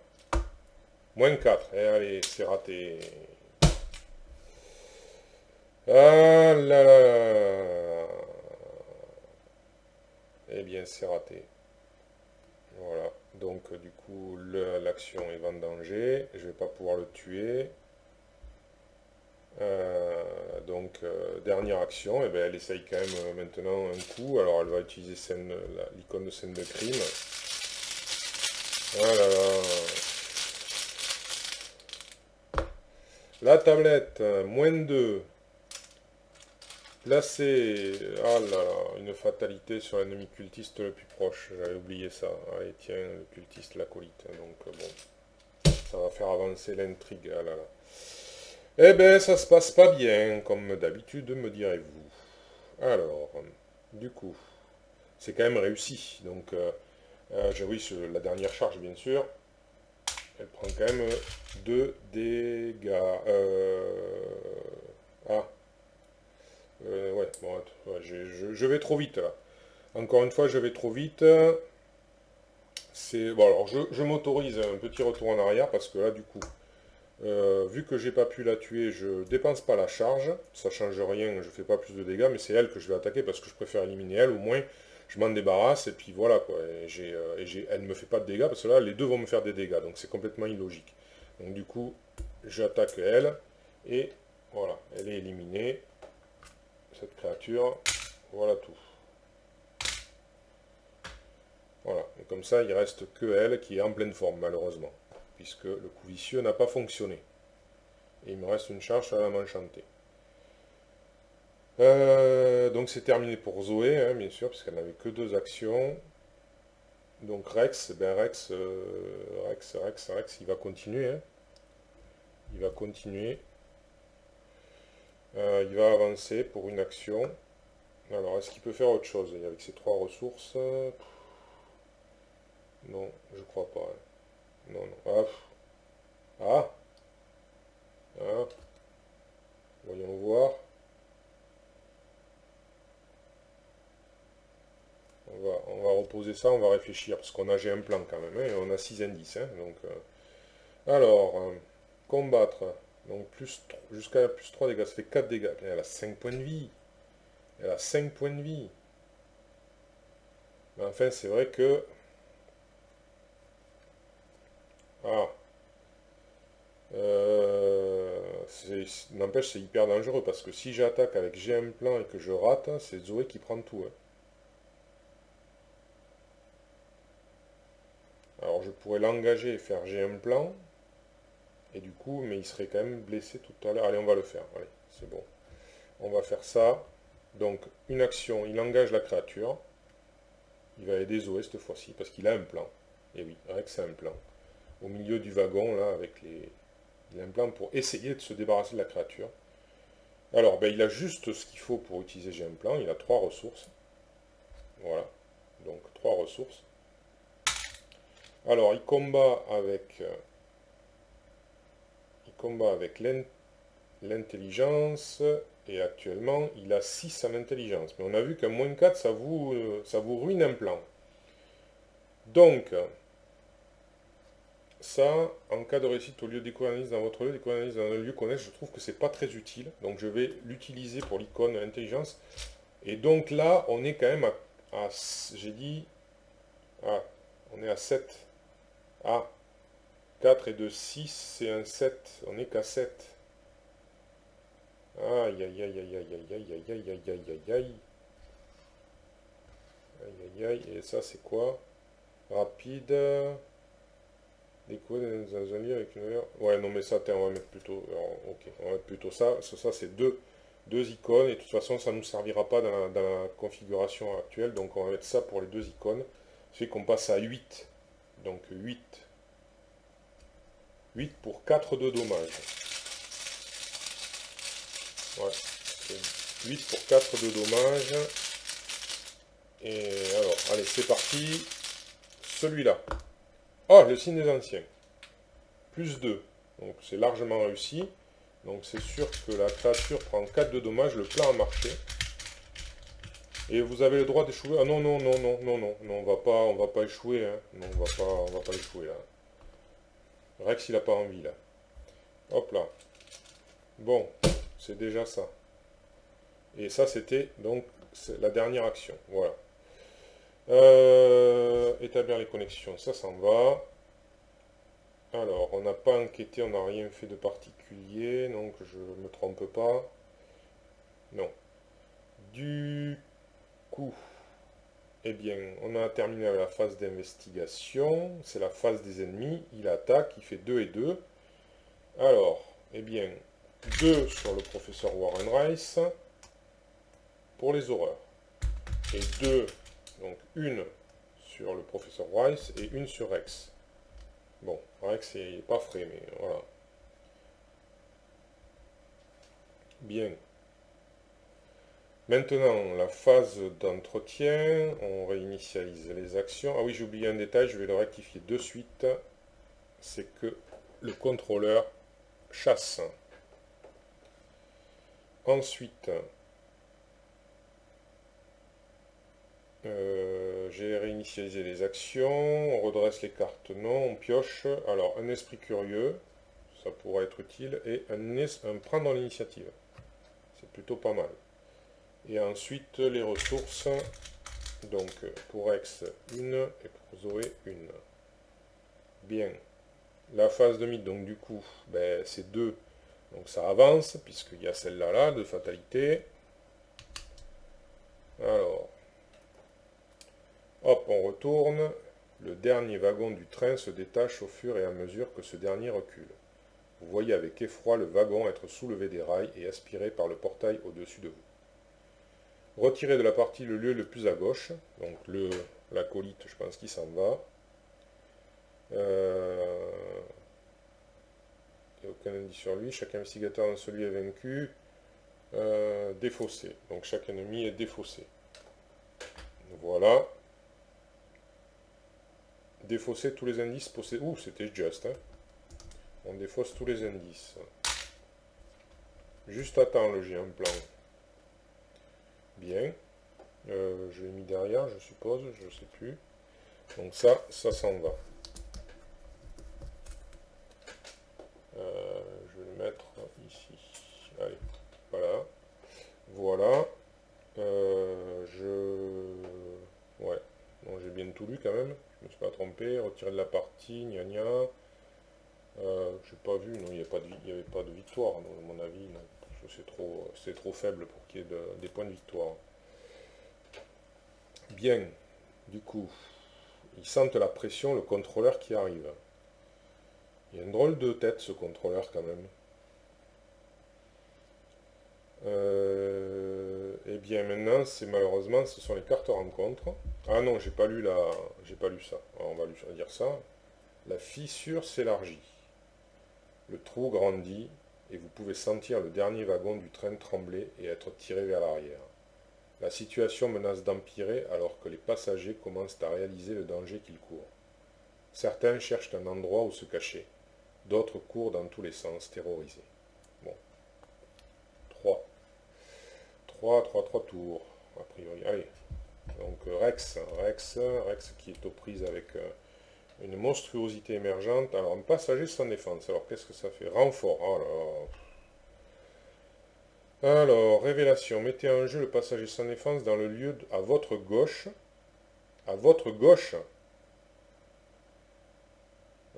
Moins 4. Eh, allez, c'est raté. Ah là là là. Eh bien, c'est raté. Voilà. Donc, du coup, l'action est vendangée. Je vais pas pouvoir le tuer. Dernière action, et ben, elle essaye quand même maintenant un coup. Alors elle va utiliser l'icône de scène de crime. Ah là là. La tablette, -2. Placé. Ah là là, une fatalité sur l'ennemi cultiste le plus proche. J'avais oublié ça. Allez, tiens, le cultiste, l'acolyte. Donc bon, ça va faire avancer l'intrigue. Ah là là. Eh ben, ça se passe pas bien, comme d'habitude, me direz-vous. Alors, du coup, c'est quand même réussi. Donc, oui, la dernière charge, bien sûr. Elle prend quand même 2 dégâts. Ah, ouais, bon, ouais, je vais trop vite là. Encore une fois, je vais trop vite. C'est bon, alors je m'autorise un petit retour en arrière parce que là, du coup, vu que j'ai pas pu la tuer, je dépense pas la charge. Ça change rien, je fais pas plus de dégâts, mais c'est elle que je vais attaquer parce que je préfère éliminer elle. Au moins, je m'en débarrasse et puis voilà quoi. Elle ne me fait pas de dégâts parce que là, les deux vont me faire des dégâts, donc c'est complètement illogique. Donc du coup, j'attaque elle et voilà, elle est éliminée. Cette créature, voilà tout. Voilà, et comme ça, il reste que elle qui est en pleine forme, malheureusement, puisque le coup vicieux n'a pas fonctionné. Et il me reste une charge à la m'enchanter. Donc c'est terminé pour Zoé, hein, bien sûr, puisqu'elle n'avait que 2 actions. Donc Rex, ben Rex, il va continuer. Hein. Il va continuer. Il va avancer pour une action. Alors, est-ce qu'il peut faire autre chose avec ses 3 ressources? Non, je crois pas. Hein. Non, non. Ah, ah, voyons voir. On va reposer ça, on va réfléchir, parce qu'on a j'ai un plan quand même, hein, et on a 6 indices. Hein, donc, alors, combattre. Donc jusqu'à plus 3 dégâts, ça fait 4 dégâts. Elle a 5 points de vie. Elle a 5 points de vie. Mais enfin, c'est vrai que... Ah. N'empêche, c'est hyper dangereux, parce que si j'attaque avec j'ai un plan et que je rate, c'est Zoé qui prend tout. Hein. Alors je pourrais l'engager et faire j'ai un plan, et du coup, mais il serait quand même blessé tout à l'heure. Allez, on va le faire. Allez, c'est bon. On va faire ça. Donc, une action, il engage la créature. Il va aider Zoé cette fois-ci, parce qu'il a un plan. Et oui, Rex a un plan. Au milieu du wagon, là, avec les... Il a un plan pour essayer de se débarrasser de la créature. Alors, ben, il a juste ce qu'il faut pour utiliser j'ai un plan. Il a 3 ressources. Voilà. Donc, 3 ressources. Alors, il combat avec l'intelligence. Et actuellement, il a 6 en intelligence. Mais on a vu qu'un -4, ça vous ruine un plan. Donc, ça, en cas de réussite au lieu d'éco-analyse dans votre lieu, d'éco-analyse dans un lieu connexe, je trouve que c'est pas très utile. Donc je vais l'utiliser pour l'icône intelligence. Et donc là, on est quand même j'ai dit... Ah, on est à 7. Ah, 4 et 2, 6, c'est un 7. On est qu'à 7. Aïe, aïe, aïe, aïe, aïe, aïe, aïe, aïe, aïe, aïe, aïe, aïe, aïe. Aïe, aïe, aïe. Et ça, c'est quoi? Rapide. Découvrir dans un lieu avec une valeur. Ouais, non, mais ça, on va mettre plutôt. Alors, ok, on va mettre plutôt ça. Ça c'est deux icônes. Et de toute façon, ça ne nous servira pas dans la configuration actuelle. Donc, on va mettre ça pour les 2 icônes. Ça fait qu'on passe à 8. Donc, 8. 8 pour 4 de dommages. Ouais. 8 pour 4 de dommages. Et alors, allez, c'est parti. Celui-là. Ah, le signe des anciens. Plus 2. Donc, c'est largement réussi. Donc c'est sûr que la créature prend 4 de dommages, le plan a marché. Et vous avez le droit d'échouer. Ah non, non, non, non, non, non, non, on va pas échouer, hein. Non, on va pas échouer là. Rex il a pas envie là. Hop là. Bon, c'est déjà ça. Et ça c'était donc la dernière action. Voilà. Établir les connexions, ça s'en va. Alors, on n'a pas enquêté, on n'a rien fait de particulier, donc je ne me trompe pas. Non. Du coup, eh bien, on a terminé avec la phase d'investigation. C'est la phase des ennemis. Il attaque, il fait 2 et 2. Alors, eh bien, 2 sur le professeur Warren Rice pour les horreurs. Et 2, donc une sur le professeur Rice et une sur Rex. Bon, Rex il n'est pas frais, mais voilà. Bien. Maintenant, la phase d'entretien, on réinitialise les actions. Ah oui, j'ai oublié un détail, je vais le rectifier de suite. C'est que le contrôleur chasse. Ensuite, j'ai réinitialisé les actions, on redresse les cartes non, on pioche. Alors, un esprit curieux, ça pourrait être utile, et un prendre l'initiative. C'est plutôt pas mal. Et ensuite, les ressources, donc pour X, une, et pour Zoé, une. Bien. La phase de mythe, donc du coup, ben, c'est 2. Donc ça avance, puisqu'il y a celle-là là, de fatalité. Alors, hop, on retourne. Le dernier wagon du train se détache au fur et à mesure que ce dernier recule. Vous voyez avec effroi le wagon être soulevé des rails et aspiré par le portail au-dessus de vous. Retirez de la partie le lieu le plus à gauche, donc l'acolyte, je pense qu'il s'en va. Il n'y a aucun indice sur lui. Chaque investigateur dans celui est vaincu. Défaussé. Donc chaque ennemi est défaussé. Voilà. Défausser tous les indices possédés. Ouh, c'était juste. Hein. On défausse tous les indices. Juste à temps le géant plan. Bien. Je l'ai mis derrière, je suppose. Je ne sais plus. Donc ça s'en va. Je vais le mettre ici. Allez, voilà. Voilà. Ouais. Bon, j'ai bien tout lu quand même. Je me suis pas trompé. Retirer de la partie, gna gna. J'ai pas vu, non, il n'y avait pas de victoire, à mon avis. C'est trop faible pour qu'il y ait des points de victoire. Bien. Du coup, ils sentent la pression, le contrôleur qui arrive. Il y a une drôle de tête, ce contrôleur, quand même. Eh bien, maintenant, malheureusement, ce sont les cartes rencontres. Ah non, j'ai pas lu ça. Alors, on va lui dire ça. La fissure s'élargit. Le trou grandit et vous pouvez sentir le dernier wagon du train trembler et être tiré vers l'arrière. La situation menace d'empirer alors que les passagers commencent à réaliser le danger qu'ils courent. Certains cherchent un endroit où se cacher. D'autres courent dans tous les sens, terrorisés. Bon. 3 tours, a priori. Allez. Donc Rex qui est aux prises avec une monstruosité émergente. Alors, un passager sans défense. Alors, qu'est-ce que ça fait? Renfort. Oh là là. Alors, révélation. Mettez en jeu le passager sans défense dans le lieu à votre gauche. À votre gauche.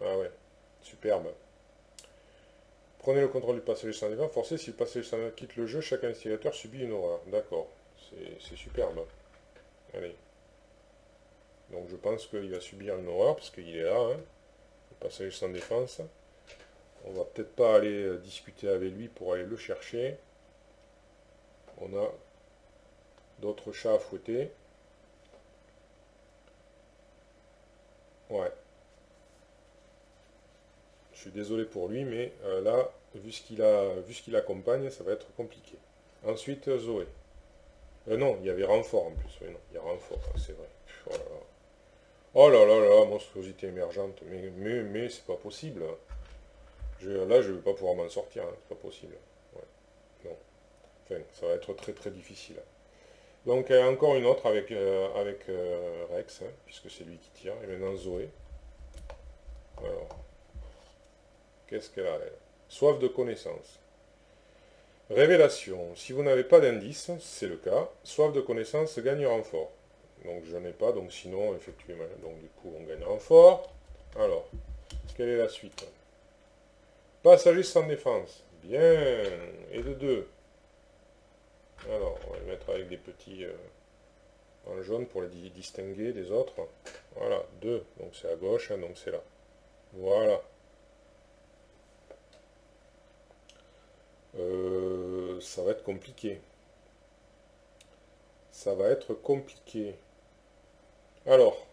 Ah ouais. Superbe. Prenez le contrôle du passager sans défense. Forcez, si le passager sans défense quitte le jeu, chaque investigateur subit une horreur. D'accord. C'est superbe. Allez. Donc je pense qu'il va subir une horreur, parce qu'il est là, hein, le passager sans défense. On va peut-être pas aller discuter avec lui pour aller le chercher. On a d'autres chats à fouetter. Ouais. Je suis désolé pour lui, mais là, vu ce qu'il accompagne, ça va être compliqué. Ensuite, Zoé. Non, il y avait renfort en plus. Oui, non, il y a renfort, c'est vrai. Oh là là là, monstruosité émergente. Mais c'est pas possible. Là, je vais pas pouvoir m'en sortir. Hein, c'est pas possible. Ouais. Non. Enfin, ça va être très très difficile. Donc, encore une autre avec Rex, hein, puisque c'est lui qui tire. Et maintenant, Zoé. Alors, qu'est-ce qu'elle a, elle? Soif de connaissance. Révélation. Si vous n'avez pas d'indice, c'est le cas. Soif de connaissance gagne renfort. Donc je n'ai pas, donc sinon, effectivement, donc du coup, on gagne renfort. Alors, Quelle est la suite? Passager sans défense. Bien. Et de 2. Alors, on va les mettre avec des petits en jaune pour les distinguer des autres. Voilà, 2. Donc c'est à gauche, hein, donc c'est là. Voilà. Ça va être compliqué. Ça va être compliqué. Alors,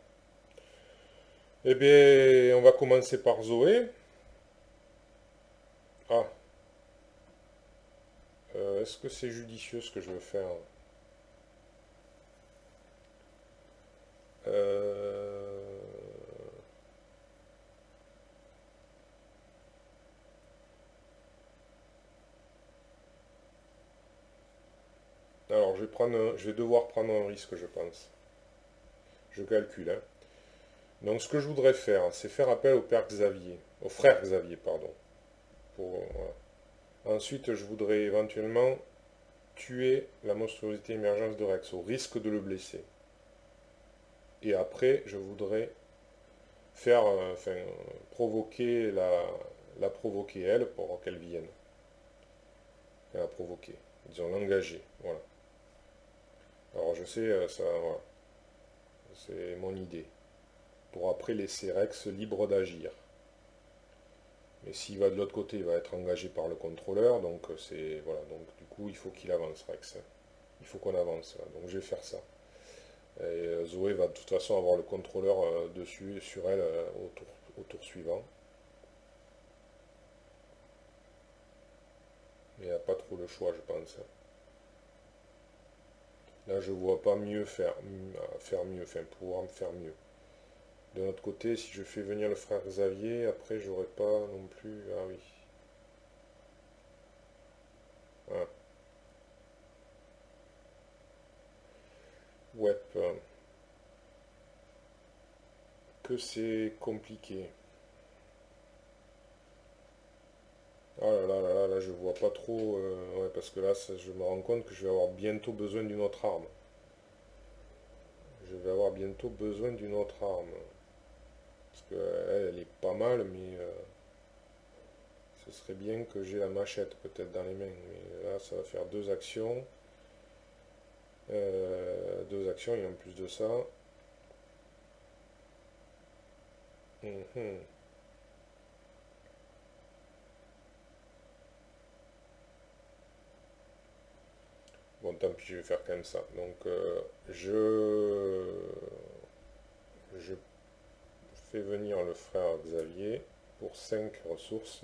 eh bien, on va commencer par Zoé. Ah, est-ce que c'est judicieux ce que je veux faire? Euh, Alors, je vais devoir prendre un risque, je pense. Je calcule, hein. Donc, ce que je voudrais faire, c'est faire appel au père Xavier, au frère Xavier, pardon. Voilà. Ensuite, je voudrais éventuellement tuer la monstruosité émergence de Rex, au risque de le blesser. Et après, je voudrais faire, provoquer la provoquer elle pour qu'elle vienne. Et la provoquer. Disons l'engager. Voilà. Alors je sais, ça, voilà. C'est mon idée. Pour après laisser Rex libre d'agir. Mais s'il va de l'autre côté, il va être engagé par le contrôleur, donc c'est. Voilà, donc du coup il faut qu'il avance, Rex. Il faut qu'on avance. Donc je vais faire ça. Et Zoé va de toute façon avoir le contrôleur dessus, sur elle, au tour suivant. Il n'y a pas trop le choix, je pense. Là, je vois pas mieux faire mieux, enfin pouvoir me faire mieux. De l'autre côté, si je fais venir le frère Xavier, après j'aurai pas non plus. Ah oui. Ah. Ouais, que c'est compliqué. Ah là là là là, là, je vois pas trop. Ouais, parce que là, je me rends compte que je vais avoir bientôt besoin d'une autre arme. Je vais avoir bientôt besoin d'une autre arme. Parce qu'elle, elle est pas mal, mais ce serait bien que j'ai la machette peut-être dans les mains. Mais là, ça va faire deux actions. Deux actions, et en plus de ça. Mhm. Bon, tant pis, je vais faire quand même ça. Donc, je fais venir le frère Xavier pour 5 ressources.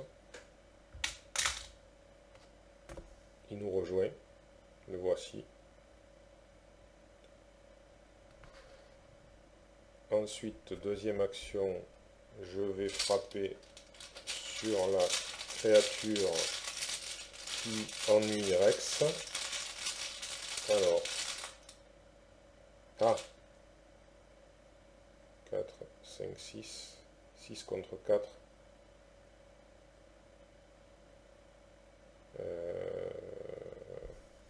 Il nous rejoint. Le voici. Ensuite, deuxième action, je vais frapper sur la créature qui ennuie Rex. Alors, ah, 4, 5, 6, 6 contre 4.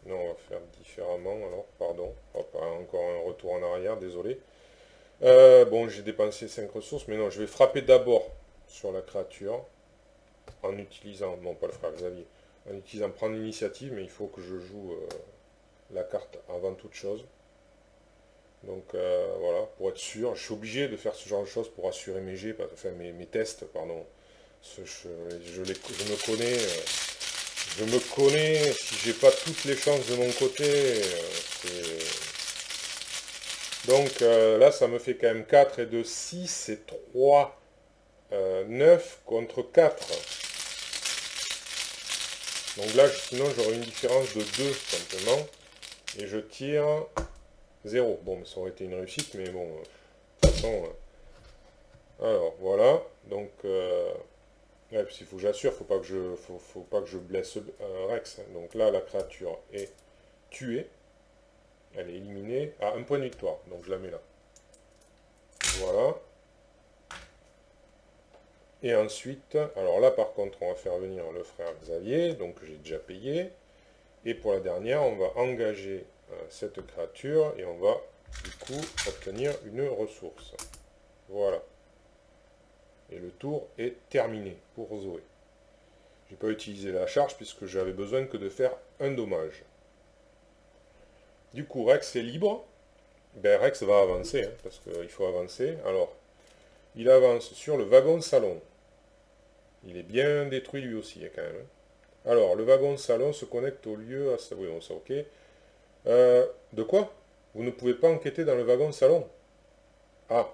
Non, on va faire différemment, alors, pardon. Hop, encore un retour en arrière, désolé. Bon, j'ai dépensé 5 ressources, mais non, je vais frapper d'abord sur la créature, en utilisant, non pas le frère Xavier, en utilisant prendre l'initiative, mais il faut que je joue la carte avant toute chose. Donc voilà, pour être sûr, je suis obligé de faire ce genre de choses pour assurer mes jets, enfin mes tests, pardon. Je me connais, si j'ai pas toutes les chances de mon côté, donc là ça me fait quand même 4 et 2, 6 et 3, 9 contre 4. Donc là sinon j'aurais une différence de 2 simplement, et je tire 0. Bon, ça aurait été une réussite, mais bon, de toute façon. Alors, voilà. Donc, ouais, puis il faut que j'assure, faut pas que je blesse Rex. Donc là, la créature est tuée. Elle est éliminée. Ah, un point de victoire. Donc je la mets là. Voilà. Et ensuite, alors là par contre, on va faire venir le frère Xavier. Donc j'ai déjà payé. Et pour la dernière, on va engager cette créature et on va du coup obtenir une ressource. Voilà. Et le tour est terminé pour Zoé. J'ai pas utilisé la charge puisque j'avais besoin que de faire un dommage. Du coup, Rex est libre. Ben, Rex va avancer, hein, parce qu'il faut avancer. Alors, il avance sur le wagon salon. Il est bien détruit lui aussi, hein, quand même. Alors, le wagon salon se connecte au lieu... Oui, bon, c'est ok. De quoi? Vous ne pouvez pas enquêter dans le wagon salon? Ah,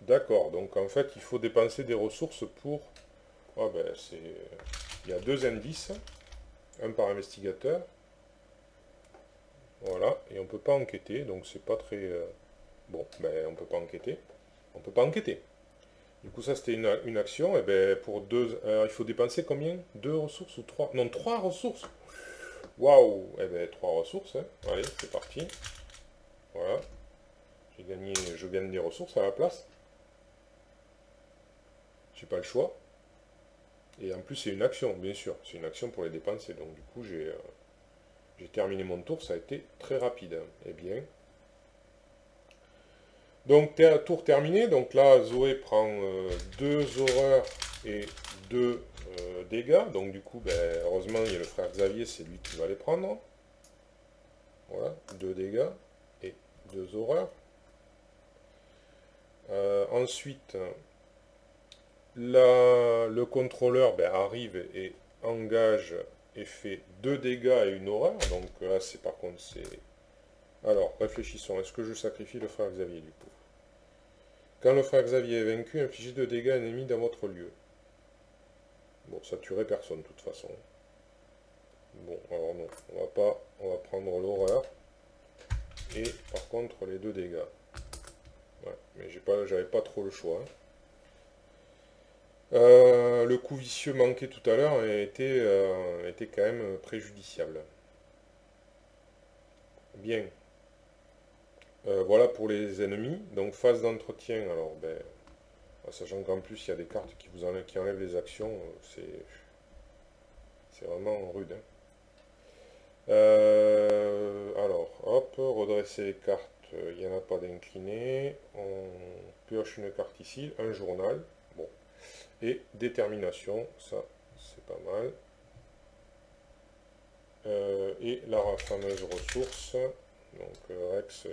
d'accord. Donc, en fait, il faut dépenser des ressources pour... Ah, ben, c'est... Il y a deux indices. Un par investigateur. Voilà. Et on ne peut pas enquêter, donc c'est pas très... Bon, ben, on ne peut pas enquêter. On ne peut pas enquêter. Du coup, ça, c'était une action. Et ben, pour deux... il faut dépenser combien? Deux ressources ou trois? Non, trois ressources. Waouh! Eh ben, trois ressources, hein. Allez, c'est parti. Voilà. J'ai gagné... Je gagne des ressources à la place. J'ai pas le choix. Et en plus, c'est une action, bien sûr. C'est une action pour les dépenser. Donc, du coup, j'ai terminé mon tour. Ça a été très rapide, hein. Eh bien... Donc, tour terminé. Donc là, Zoé prend deux horreurs et deux dégâts. Donc, du coup, ben, heureusement, il y a le frère Xavier, c'est lui qui va les prendre. Voilà, deux dégâts et deux horreurs. Ensuite, le contrôleur ben, arrive et engage et fait deux dégâts et une horreur. Donc là, c'est par contre, c'est... Alors, réfléchissons. Est-ce que je sacrifie le frère Xavier, du coup? Quand le frère Xavier est vaincu, infligez 2 dégâts ennemis dans votre lieu. Bon, ça tuerait personne, de toute façon. Bon, alors non, on va prendre l'horreur. Et par contre, les 2 dégâts. Ouais, mais j'avais pas trop le choix. Le coup vicieux manqué tout à l'heure était quand même préjudiciable. Bien. Voilà pour les ennemis. Donc phase d'entretien, alors ben, sachant qu'en plus il y a des cartes qui enlèvent les actions, c'est vraiment rude, hein. Alors, hop, redresser les cartes, il n'y en a pas d'incliné. On pioche une carte ici, un journal. Bon. Et détermination, ça c'est pas mal. Et la fameuse ressource. Donc Rex,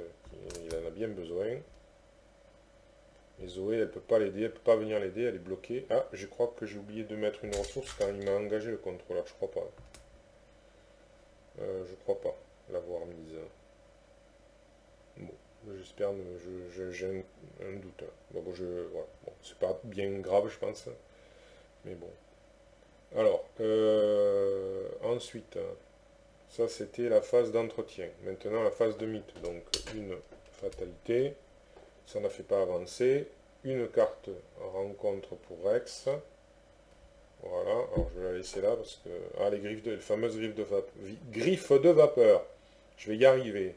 il en a bien besoin. Et Zoé, elle peut pas l'aider, elle peut pas venir l'aider, elle est bloquée. Ah, je crois que j'ai oublié de mettre une ressource quand il m'a engagé le contrôleur, je crois pas. Je crois pas l'avoir mise. Bon, j'espère, j'ai un doute. Bon, voilà. Bon, c'est pas bien grave, je pense. Mais bon. Alors, ensuite, ça c'était la phase d'entretien. Maintenant, la phase de mythe. Donc, une fatalité. Ça n'a fait pas avancer. Une carte rencontre pour Rex. Voilà, alors je vais la laisser là parce que... Ah, les fameuses griffes de vapeur. Je vais y arriver.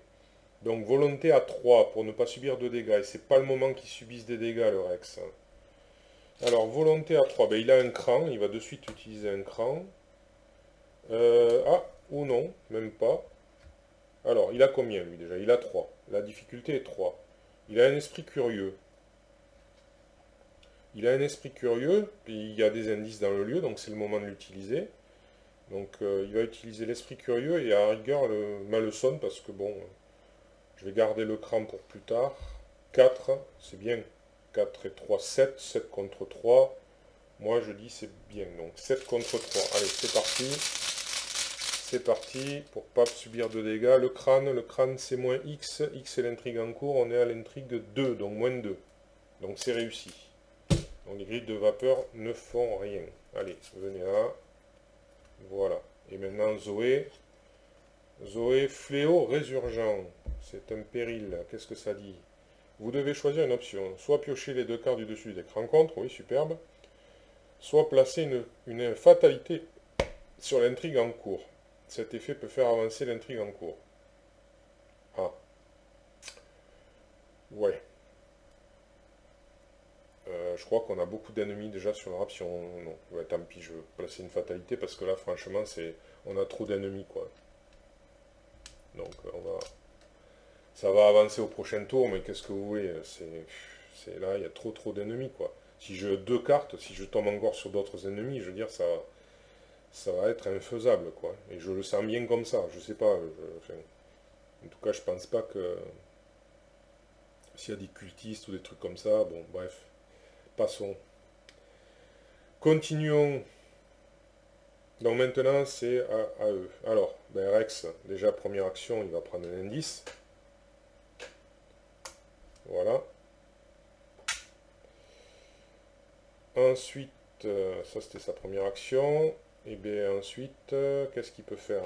Donc volonté à 3 pour ne pas subir de dégâts. Et c'est pas le moment qu'il subisse des dégâts, le Rex. Alors, volonté à 3. Ben, il a un cran, il va de suite utiliser un cran. Ah, ou non, même pas. Alors, il a combien lui déjà? Il a 3. La difficulté est 3. Il a un esprit curieux. Il a un esprit curieux, puis il y a des indices dans le lieu, donc c'est le moment de l'utiliser. Donc il va utiliser l'esprit curieux et à rigueur le malson, parce que bon, je vais garder le cran pour plus tard. 4, c'est bien. 4 et 3, 7. 7 contre 3. Moi je dis c'est bien. Donc 7 contre 3. Allez, c'est parti. C'est parti, pour pas subir de dégâts. Le crâne c'est moins X. X c'est l'intrigue en cours, on est à l'intrigue 2, donc moins 2. Donc c'est réussi. Donc les griffes de vapeur ne font rien. Allez, venez là. Voilà. Et maintenant Zoé. Zoé, fléau résurgent. C'est un péril. Qu'est-ce que ça dit? Vous devez choisir une option. Soit piocher les 2 cartes du dessus des rencontres. Oui, superbe. Soit placer une fatalité sur l'intrigue en cours. Cet effet peut faire avancer l'intrigue en cours. Ah. Ouais. Je crois qu'on a beaucoup d'ennemis déjà sur la rap. Si on... Non, ouais, tant pis, je vais placer une fatalité parce que là, franchement, on a trop d'ennemis, quoi. Donc, Ça va avancer au prochain tour, mais qu'est-ce que vous voulez? Là, il y a trop d'ennemis, quoi. Si je deux cartes, si je tombe encore sur d'autres ennemis, je veux dire, ça va être infaisable, quoi. Et je le sens bien comme ça. Je sais pas. Enfin, en tout cas, je pense pas que s'il y a des cultistes ou des trucs comme ça, bon, bref, passons. Continuons. Donc maintenant, c'est à eux. Alors, ben Rex, déjà, première action, il va prendre un indice. Voilà. Ensuite, ça c'était sa première action. Et bien ensuite, qu'est-ce qu'il peut faire?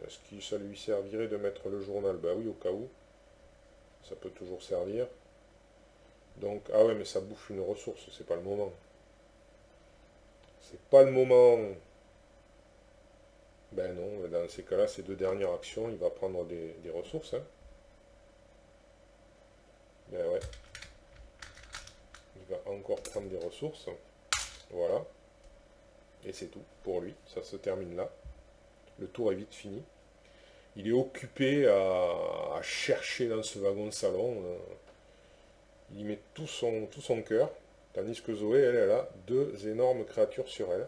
Est-ce que ça lui servirait de mettre le journal? Bah oui, au cas où. Ça peut toujours servir. Donc, ah ouais, mais ça bouffe une ressource, c'est pas le moment. C'est pas le moment. Ben non, dans ces cas-là, ces deux dernières actions, il va prendre des ressources. Hein. Ben ouais. Il va encore prendre des ressources. Voilà. Et c'est tout pour lui. Ça se termine là. Le tour est vite fini. Il est occupé à chercher dans ce wagon salon. Il y met tout son cœur. Tandis que Zoé, elle a deux énormes créatures sur elle.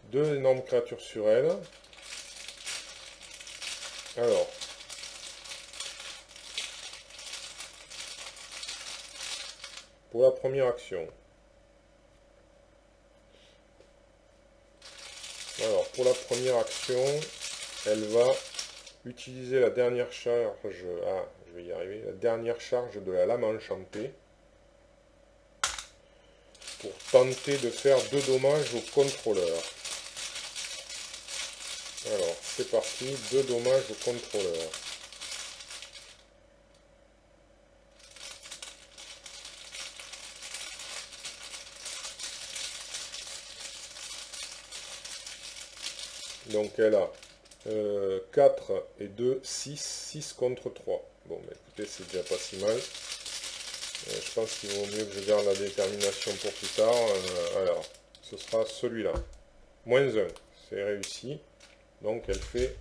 Deux énormes créatures sur elle. Alors. Pour la première action. Alors, pour la première action, elle va utiliser la dernière charge. Ah, je vais y arriver. La dernière charge de la lame enchantée. Pour tenter de faire 2 dommages au contrôleur. Alors, c'est parti. 2 dommages au contrôleur. Donc elle a 4 et 2, 6, 6 contre 3. Bon, bah, écoutez, c'est déjà pas si mal. Je pense qu'il vaut mieux que je garde la détermination pour plus tard. Alors, ce sera celui-là. Moins 1, c'est réussi. Donc elle fait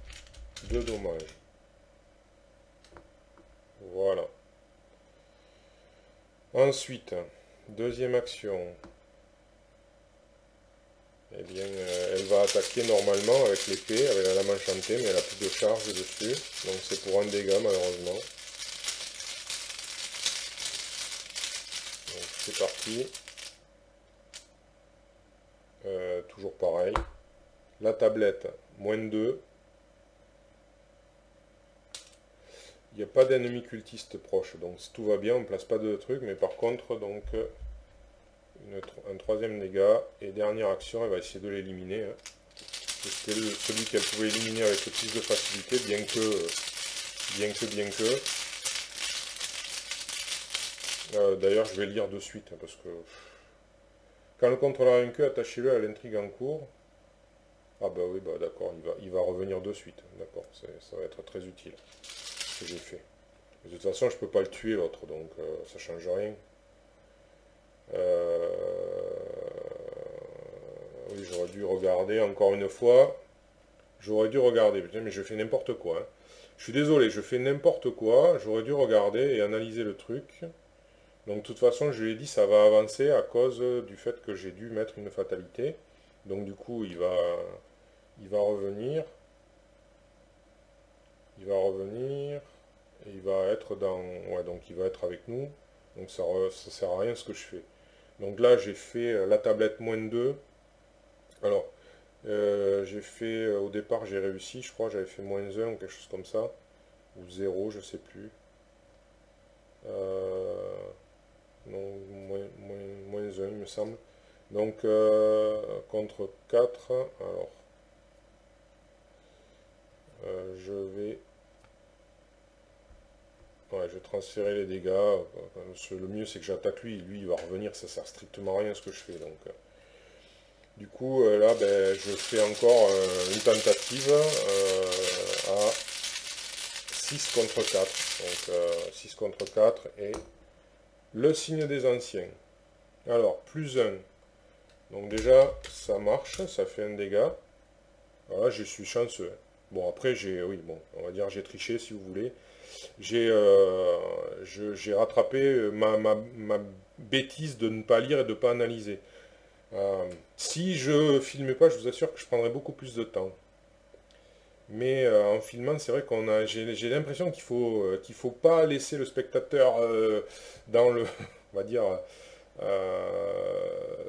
2 dommages. Voilà. Ensuite, deuxième action. Eh bien, elle va attaquer normalement avec l'épée, avec la lame enchantée, mais elle n'a plus de charge dessus. Donc c'est pour un dégât malheureusement. Donc c'est parti. Toujours pareil. La tablette, moins 2. Il n'y a pas d'ennemis cultistes proches, donc tout va bien, on ne place pas de trucs, mais par contre, donc, un troisième dégât, et dernière action, elle va essayer de l'éliminer. Hein. C'était celui qu'elle pouvait éliminer avec le plus de facilité, bien que. D'ailleurs, je vais lire de suite, hein, parce que... Quand le contrôleur est vaincu, attachez-le à l'intrigue en cours. Ah bah oui, bah d'accord, il va revenir de suite. D'accord, ça va être très utile, ce que j'ai fait. De toute façon, je peux pas le tuer l'autre, donc ça change rien. Oui, j'aurais dû regarder encore une fois. J'aurais dû regarder, putain, mais je fais n'importe quoi. Hein. Je suis désolé, je fais n'importe quoi. J'aurais dû regarder et analyser le truc. Donc de toute façon, je l'ai dit, ça va avancer à cause du fait que j'ai dû mettre une fatalité. Donc du coup, il va revenir. Il va revenir. Et il va être dans... Ouais, donc il va être avec nous. Donc ça sert à rien ce que je fais. Donc là, j'ai fait la tablette moins 2. Alors, j'ai fait... au départ, j'ai réussi, je crois. J'avais fait moins 1 ou quelque chose comme ça. Ou 0, je sais plus. Non, moins 1, il me semble. Donc, contre 4. Alors, je vais... Ouais, je vais transférer les dégâts. Le mieux, c'est que j'attaque lui. Lui, il va revenir. Ça sert strictement à rien ce que je fais. Donc, du coup, là, ben, je fais encore une tentative à 6 contre 4. Donc, 6 contre 4 et le signe des anciens. Alors, plus 1. Donc déjà, ça marche. Ça fait un dégât. Voilà, je suis chanceux. Bon, après, oui, bon, on va dire j'ai triché si vous voulez. J'ai rattrapé ma bêtise de ne pas lire et de ne pas analyser. Si je filmais pas, je vous assure que je prendrais beaucoup plus de temps. Mais en filmant, c'est vrai j'ai l'impression qu'il faut pas laisser le spectateur dans le, on va dire,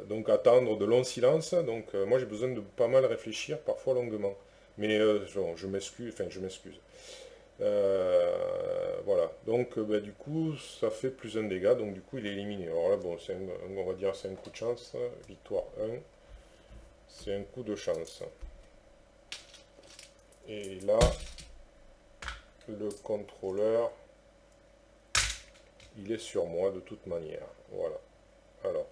donc attendre de longs silences. Donc moi j'ai besoin de pas mal réfléchir, parfois longuement. Mais je m'excuse, enfin je m'excuse. Voilà. Donc bah, du coup ça fait plus un dégât, donc du coup il est éliminé. Alors là bon, on va dire c'est un coup de chance. Victoire 1, c'est un coup de chance. Et là, le contrôleur, il est sur moi de toute manière. Voilà. Alors,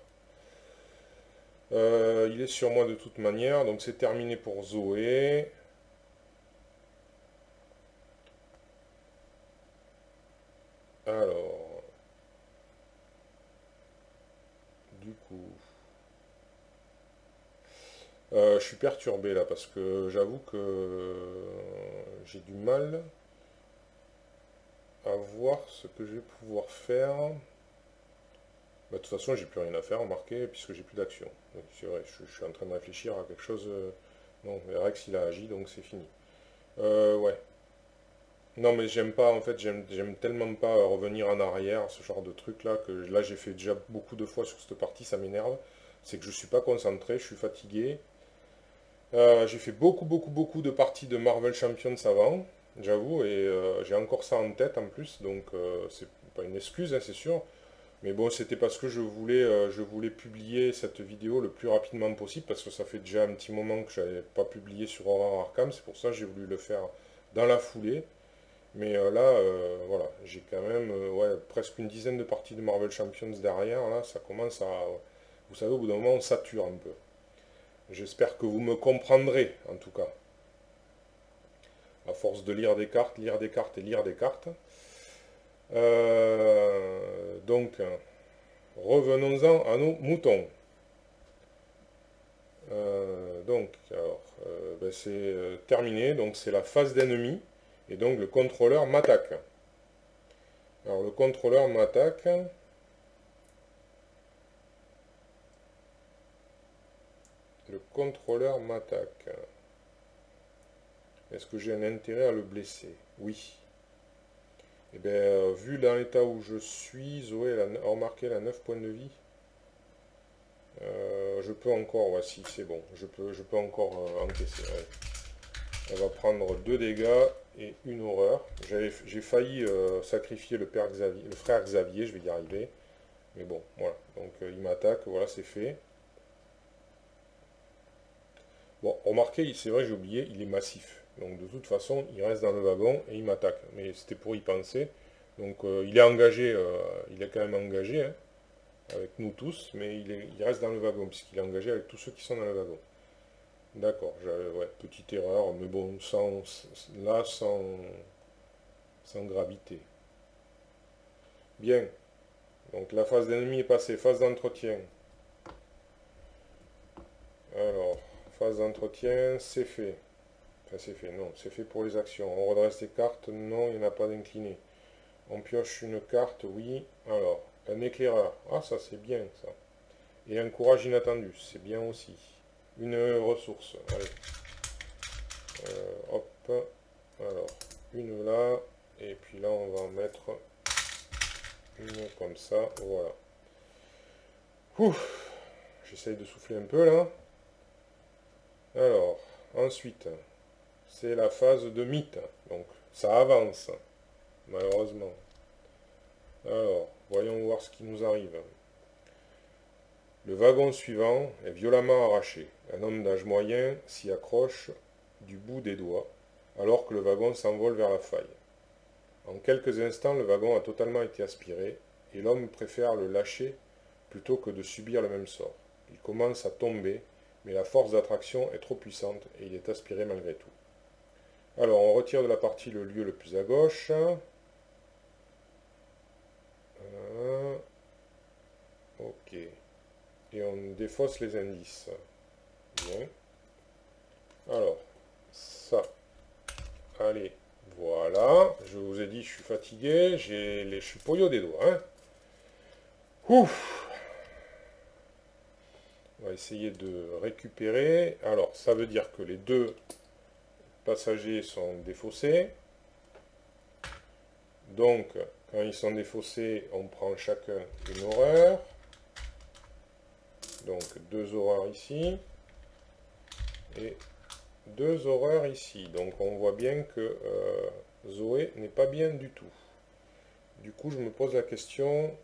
il est sur moi de toute manière, donc c'est terminé pour Zoé. Alors, du coup, je suis perturbé là parce que j'avoue que j'ai du mal à voir ce que je vais pouvoir faire. Bah, de toute façon, j'ai plus rien à faire, remarquez, puisque j'ai plus d'action. Donc, c'est vrai, je suis en train de réfléchir à quelque chose. Non, Rex il a agi, donc c'est fini. Ouais. Non, mais j'aime pas, en fait, j'aime tellement pas revenir en arrière, ce genre de truc là, que là j'ai fait déjà beaucoup de fois sur cette partie, ça m'énerve. C'est que je suis pas concentré, je suis fatigué. J'ai fait beaucoup de parties de Marvel Champions avant, j'avoue, et j'ai encore ça en tête en plus, donc c'est pas une excuse, hein, c'est sûr. Mais bon, c'était parce que je voulais publier cette vidéo le plus rapidement possible, parce que ça fait déjà un petit moment que j'avais pas publié sur Horror Arkham, c'est pour ça que j'ai voulu le faire dans la foulée. Mais là, voilà, j'ai quand même ouais, presque une dizaine de parties de Marvel Champions derrière, là, ça commence à... Vous savez, au bout d'un moment, on sature un peu. J'espère que vous me comprendrez, en tout cas. À force de lire des cartes, lire des cartes et lire des cartes. Donc, revenons-en à nos moutons. Donc, alors, ben, c'est terminé, donc c'est la phase d'ennemi, et donc le contrôleur m'attaque. Alors, le contrôleur m'attaque. Le contrôleur m'attaque. Est-ce que j'ai un intérêt à le blesser? Oui. Eh bien, vu dans l'état où je suis, Zoé elle a remarqué la 9 points de vie. Je peux encore, voici, c'est bon. Je peux encore encaisser. Ouais. Elle va prendre 2 dégâts et une horreur. J'ai failli sacrifier le frère Xavier, je vais y arriver. Mais bon, voilà. Donc il m'attaque, voilà, c'est fait. Bon, remarquez, c'est vrai, j'ai oublié, il est massif. Donc de toute façon, il reste dans le wagon et il m'attaque. Mais c'était pour y penser. Donc il est engagé, il est quand même engagé, hein, avec nous tous, mais il reste dans le wagon, puisqu'il est engagé avec tous ceux qui sont dans le wagon. D'accord, ouais, petite erreur, mais bon, là, sans gravité. Bien, donc la phase d'ennemi est passée, phase d'entretien. Alors, phase d'entretien, c'est fait. Enfin, c'est fait, non, c'est fait pour les actions. On redresse les cartes, non, il n'y en a pas d'incliné. On pioche une carte, oui. Alors, un éclaireur. Ah, ça c'est bien, ça. Et un courage inattendu, c'est bien aussi. Une ressource, allez. Hop. Alors, une là. Et puis là, on va en mettre une comme ça. Voilà. Ouf. J'essaye de souffler un peu là. Alors, ensuite, c'est la phase de mythe. Donc, ça avance, malheureusement. Alors, voyons voir ce qui nous arrive. Le wagon suivant est violemment arraché. Un homme d'âge moyen s'y accroche du bout des doigts, alors que le wagon s'envole vers la faille. En quelques instants, le wagon a totalement été aspiré, et l'homme préfère le lâcher plutôt que de subir le même sort. Il commence à tomber, mais la force d'attraction est trop puissante et il est aspiré malgré tout. Alors, on retire de la partie le lieu le plus à gauche. Ok. Et on défausse les indices. Bien. Alors, ça, Allez, voilà. Je vous ai dit, je suis fatigué. Je suis poyo des doigts. Hein. Ouf. On va essayer de récupérer. Alors, ça veut dire que les deux passagers sont défaussés. Donc, quand ils sont défaussés, on prend chacun une horreur. Donc, 2 horreurs ici. Et 2 horreurs ici. Donc, on voit bien que Zoé n'est pas bien du tout. Du coup, je me pose la question.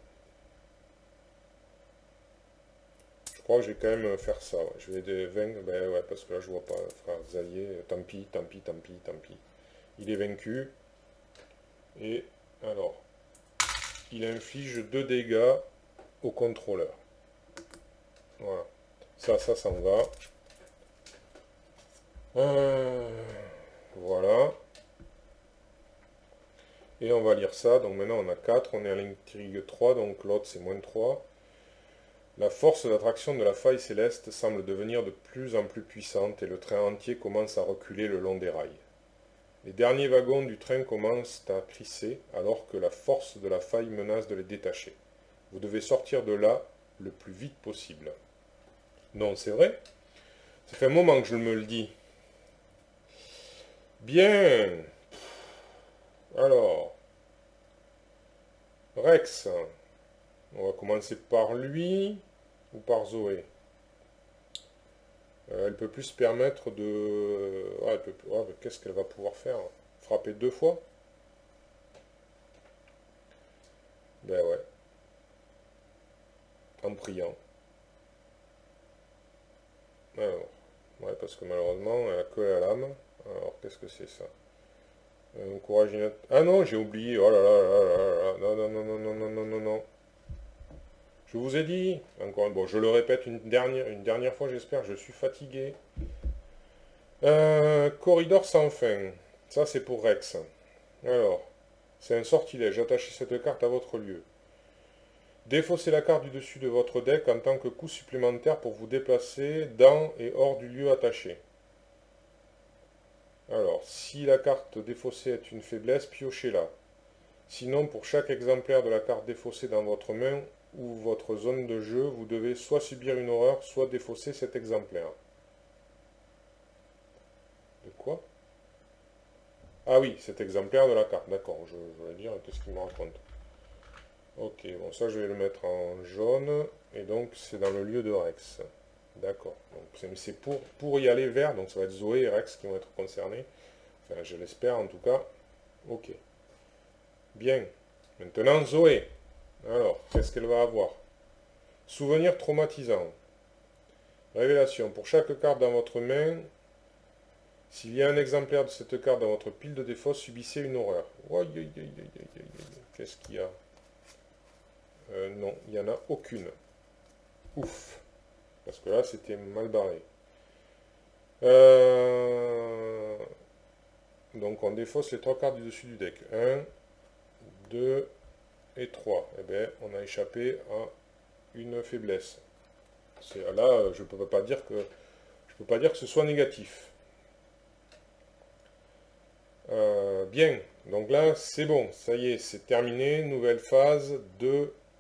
Je crois que je vais quand même faire ça. Ouais. Je vais des 20. Ben ouais, parce que là, je vois pas. Frère Xavier, tant pis, tant pis, tant pis, tant pis. Il est vaincu. Et alors, il inflige 2 dégâts au contrôleur. Voilà. Ça s'en va. Voilà. Et on va lire ça. Donc maintenant, on a 4. On est à l'intrigue 3. Donc l'autre, c'est -3. La force d'attraction de la faille céleste semble devenir de plus en plus puissante et le train entier commence à reculer le long des rails. Les derniers wagons du train commencent à crisser alors que la force de la faille menace de les détacher. Vous devez sortir de là le plus vite possible. Non, c'est vrai. Ça fait un moment que je me le dis. Bien. Alors. Rex. On va commencer par lui ou par Zoé. Elle peut plus se permettre de... Ah, qu'est-ce qu'elle va pouvoir faire? Frapper 2 fois? Ben ouais. En priant. Alors, ouais, parce que malheureusement, elle a que la lame. Alors, qu'est-ce que c'est ça? Courage inat... Ah non, j'ai oublié. Oh là là là là là. Non, non, non, non, non, non, non, non, non. Je vous ai dit, encore bon, je le répète une dernière fois, j'espère, je suis fatigué. Corridor sans fin. Ça, c'est pour Rex. Alors, c'est un sortilège. Attachez cette carte à votre lieu. Défaussez la carte du dessus de votre deck en tant que coup supplémentaire pour vous déplacer dans et hors du lieu attaché. Alors, si la carte défaussée est une faiblesse, piochez-la. Sinon, pour chaque exemplaire de la carte défaussée dans votre main ou votre zone de jeu, vous devez soit subir une horreur, soit défausser cet exemplaire. De quoi? Ah oui, cet exemplaire de la carte, d'accord, je vais dire, qu'est-ce qu'il me raconte? Ok, bon, ça je vais le mettre en jaune, et donc c'est dans le lieu de Rex. D'accord, donc c'est pour y aller vers, donc ça va être Zoé et Rex qui vont être concernés. Enfin, je l'espère en tout cas. Ok. Bien. Maintenant, Zoé. Alors, qu'est-ce qu'elle va avoir? Souvenir traumatisant. Révélation. Pour chaque carte dans votre main, s'il y a un exemplaire de cette carte dans votre pile de défauts, subissez une horreur. Qu'est-ce qu'il y a? Non, il n'y en a aucune. Ouf. Parce que là, c'était mal barré. Donc, on défausse les 3 cartes du dessus du deck. 1, 2 et 3. Eh bien, on a échappé à une faiblesse. Là, je ne peux pas dire que ce soit négatif. Bien, donc là, c'est bon. Ça y est, c'est terminé. Nouvelle phase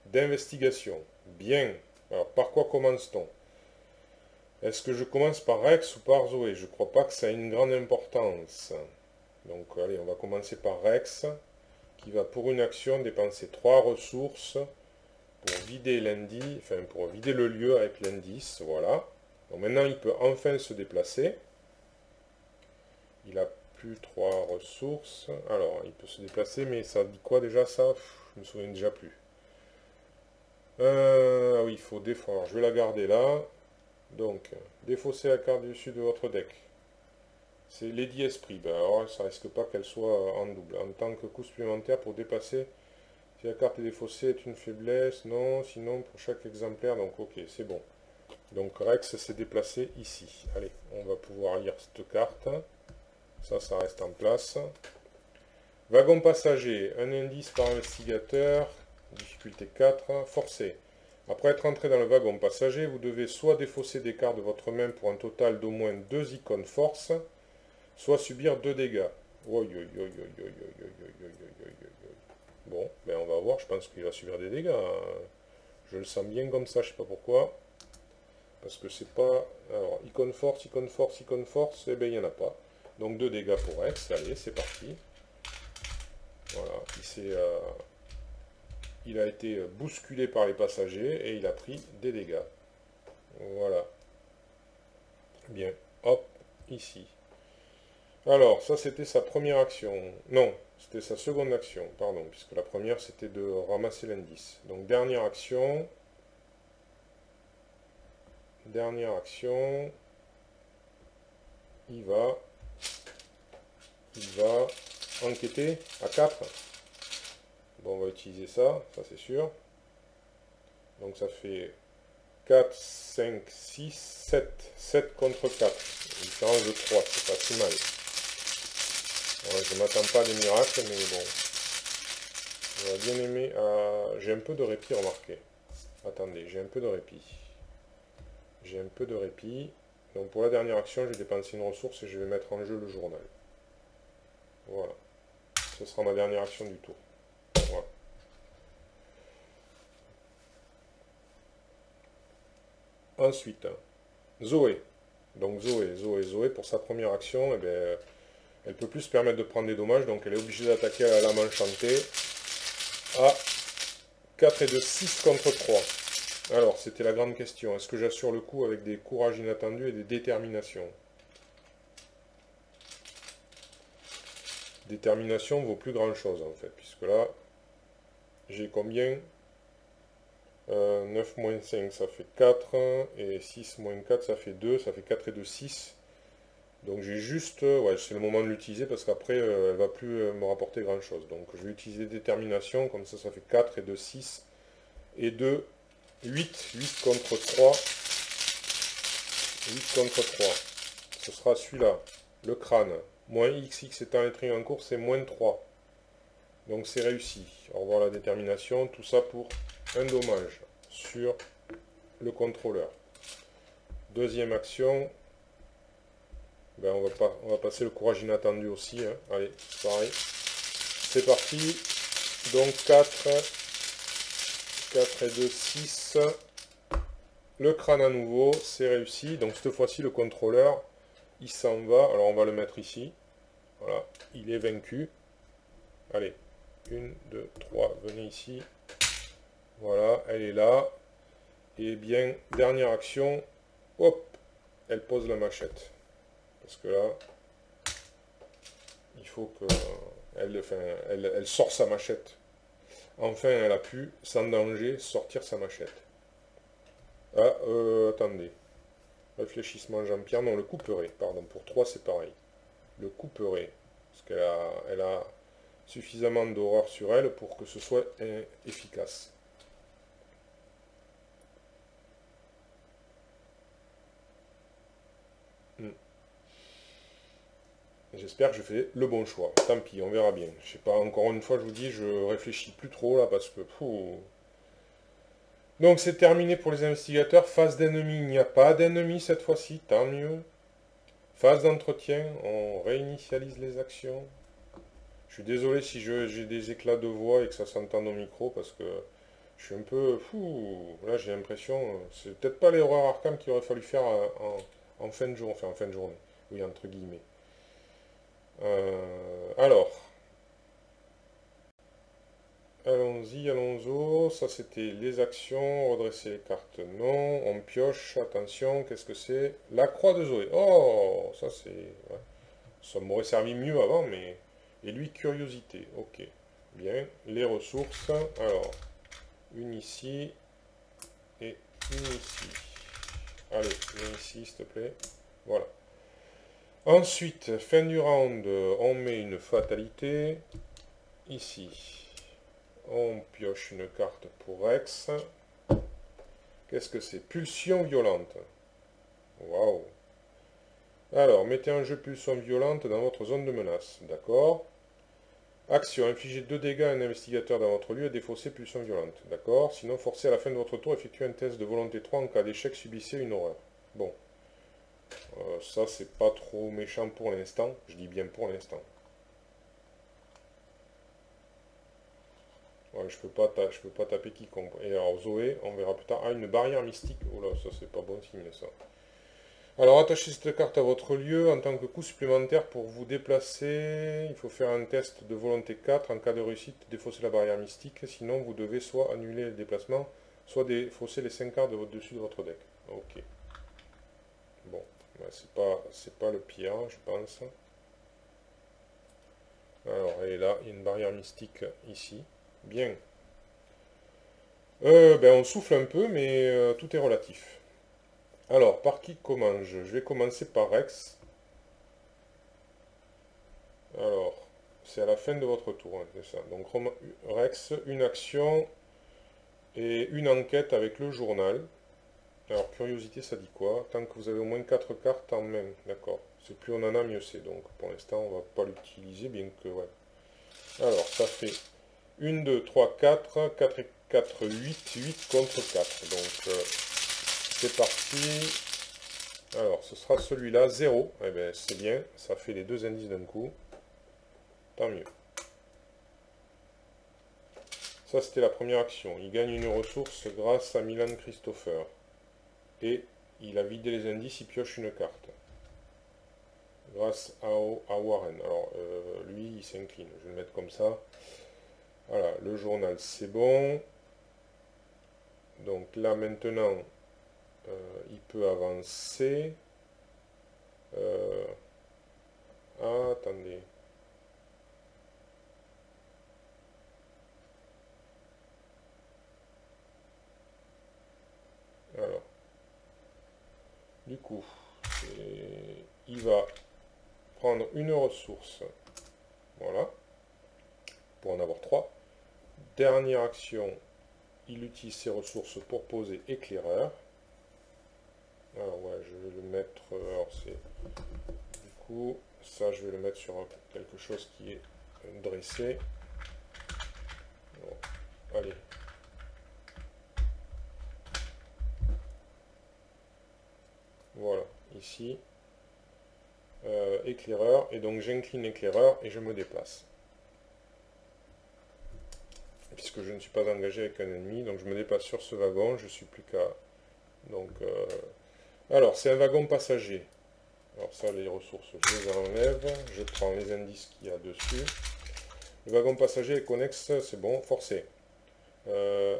d'investigation. Bien. Alors, par quoi commence-t-on? Est-ce que je commence par Rex ou par Zoé? Je ne crois pas que ça ait une grande importance. Donc, allez, on va commencer par Rex, qui va pour une action dépenser 3 ressources pour vider l'indice, enfin pour vider le lieu avec l'indice, voilà. Donc maintenant il peut enfin se déplacer. Il a plus 3 ressources. Alors il peut se déplacer, mais ça dit quoi déjà ça? Je me souviens déjà plus. Ah oui, il faut défausser. Alors, je vais la garder là. Donc, défausser la carte du dessus de votre deck. C'est Lady Esprit. Ben, alors ça risque pas qu'elle soit en double. En tant que coup supplémentaire pour dépasser. Si la carte est défaussée, est une faiblesse, non, sinon pour chaque exemplaire, donc ok, c'est bon. Donc Rex s'est déplacé ici. Allez, on va pouvoir lire cette carte. Ça reste en place. Wagon passager, un indice par investigateur, difficulté 4, forcé. Après être entré dans le wagon passager, vous devez soit défausser des cartes de votre main pour un total d'au moins 2 icônes force, soit subir 2 dégâts. Oi, oi, oi, oi, oi, oi, oi, oi, oi, oi, oi, oi, oi. Bon, ben on va voir, je pense qu'il va subir des dégâts. Je le sens bien comme ça, je sais pas pourquoi. Parce que c'est pas... Alors, icône force, icône force, icône force, eh bien il n'y en a pas. Donc 2 dégâts pour Rex, allez, c'est parti. Voilà, il a été bousculé par les passagers et il a pris des dégâts. Voilà, bien, hop, ici. Alors, ça c'était sa première action. Non, c'était sa seconde action, pardon, puisque la première c'était de ramasser l'indice. Donc dernière action, il va, il va enquêter à 4. Bon, on va utiliser ça, ça c'est sûr. Donc ça fait 4, 5, 6, 7. 7 contre 4. Une différence de 3, c'est pas si mal. Ouais, je m'attends pas à des miracles, mais bon. J'aurais bien aimé... j'ai un peu de répit, remarquez. Attendez, j'ai un peu de répit. J'ai un peu de répit. Donc pour la dernière action, je vais dépenser une ressource et je vais mettre en jeu le journal. Voilà. Ce sera ma dernière action du tour. Voilà. Ensuite, Zoé. Donc Zoé, pour sa première action, eh bien, elle peut plus se permettre de prendre des dommages, donc elle est obligée d'attaquer à la lame enchantée à 4 et de 6 contre 3. Alors, c'était la grande question. Est-ce que j'assure le coup avec des courages inattendus et des déterminations? Détermination vaut plus grand chose en fait, puisque là, j'ai combien 9 moins 5 ça fait 4, et 6 moins 4 ça fait 2, ça fait 4 et 2, 6. Donc j'ai juste, ouais, c'est le moment de l'utiliser parce qu'après elle va plus me rapporter grand chose. Donc je vais utiliser détermination, comme ça fait 4 et 2, 6, et 2, 8, 8 contre 3, 8 contre 3. Ce sera celui-là, le crâne. Moins x, x étant les triangles en cours, c'est moins 3. Donc c'est réussi. Au revoir la détermination, tout ça pour un dommage sur le contrôleur. Deuxième action, ben on va passer le courage inattendu aussi. Hein. Allez, c'est pareil. C'est parti. Donc 4, 4 et 2, 6. Le crâne à nouveau, c'est réussi. Donc cette fois-ci, le contrôleur, il s'en va. Alors on va le mettre ici. Voilà, il est vaincu. Allez, 1, 2, 3, venez ici. Voilà, elle est là. Et bien, dernière action, hop, elle pose la machette. Parce que là, il faut que elle sort sa machette. Enfin, elle a pu, sans danger, sortir sa machette. Ah, attendez. Réfléchissement Jean-Pierre, non, le couperet, pardon, pour 3 c'est pareil. Le couperet, parce elle a suffisamment d'horreur sur elle pour que ce soit efficace. J'espère que je fais le bon choix. Tant pis, on verra bien. Je sais pas, encore une fois, je vous dis, je réfléchis plus trop là parce que... Donc c'est terminé pour les investigateurs. Phase d'ennemi, il n'y a pas d'ennemi cette fois-ci, tant mieux. Phase d'entretien, on réinitialise les actions. Je suis désolé si j'ai des éclats de voix et que ça s'entend au micro parce que je suis un peu fou. Là j'ai l'impression, c'est peut-être pas l'erreur Arkham qu'il aurait fallu faire en fin de journée. Enfin en fin de journée, oui entre guillemets. Alors, allons-y, allons-y. Ça, c'était les actions. Redresser les cartes, non. On pioche. Attention, qu'est-ce que c'est? La croix de Zoé. Oh, ça, c'est... ouais. Ça m'aurait servi mieux avant, mais... Et lui, curiosité. Ok. Bien. Les ressources. Alors, une ici. Et une ici. Allez, viens ici, s'il te plaît. Voilà. Ensuite, fin du round, on met une fatalité. Ici. On pioche une carte pour Rex. Qu'est-ce que c'est? Pulsion violente. Waouh. Alors, mettez en jeu pulsion violente dans votre zone de menace. D'accord. Action. Infligez 2 dégâts à un investigateur dans votre lieu et défaussez pulsion violente. D'accord. Sinon, forcez à la fin de votre tour, effectuer un test de volonté 3. En cas d'échec, subissez une horreur. Bon. Ça, c'est pas trop méchant pour l'instant. Je dis bien pour l'instant. Ouais, je peux pas taper quiconque. Et alors Zoé, on verra plus tard. Ah, une barrière mystique. Oh là, ça c'est pas bon signe ça. Alors attachez cette carte à votre lieu en tant que coût supplémentaire pour vous déplacer. Il faut faire un test de volonté 4. En cas de réussite, défausser la barrière mystique. Sinon, vous devez soit annuler le déplacement, soit défausser les 5 cartes de votre dessus de votre deck. Ok. Bon, ouais, c'est pas le pire, je pense. Alors, elle est là, il y a une barrière mystique ici. Bien. Ben, on souffle un peu, mais tout est relatif. Alors, par qui commence je? Je vais commencer par Rex. Alors, c'est à la fin de votre tour, hein, c'est ça. Donc, Rex, une action et une enquête avec le journal. Alors, curiosité, ça dit quoi? Tant que vous avez au moins 4 cartes en main. D'accord. C'est plus on en a, mieux c'est. Donc, pour l'instant, on va pas l'utiliser, bien que, ouais. Alors, ça fait 1, 2, 3, 4, 4 et 4, 8, 8 contre 4. Donc, c'est parti. Alors, ce sera celui-là, 0. Eh bien, c'est bien, ça fait les deux indices d'un coup. Tant mieux. Ça, c'était la première action. Il gagne une ressource grâce à Milan Christopher. Et il a vidé les indices, il pioche une carte. Grâce à Warren. Alors, lui, il s'incline. Je vais le mettre comme ça. Voilà, le journal, c'est bon. Donc là, maintenant, il peut avancer. Ah, attendez. Alors, du coup, il va prendre une ressource. Voilà. Pour en avoir 3. Dernière action, il utilise ses ressources pour poser éclaireur. Alors ouais, je vais le mettre, alors c'est, du coup, ça je vais le mettre sur quelque chose qui est dressé. Bon, allez. Voilà, ici, éclaireur, et donc j'incline éclaireur et je me déplace. Puisque je ne suis pas engagé avec un ennemi, donc je me déplace sur ce wagon, je suis plus qu'à... Donc, alors, c'est un wagon passager. Alors ça, les ressources, je les enlève. Je prends les indices qu'il y a dessus. Le wagon passager est connexe, c'est bon, forcé.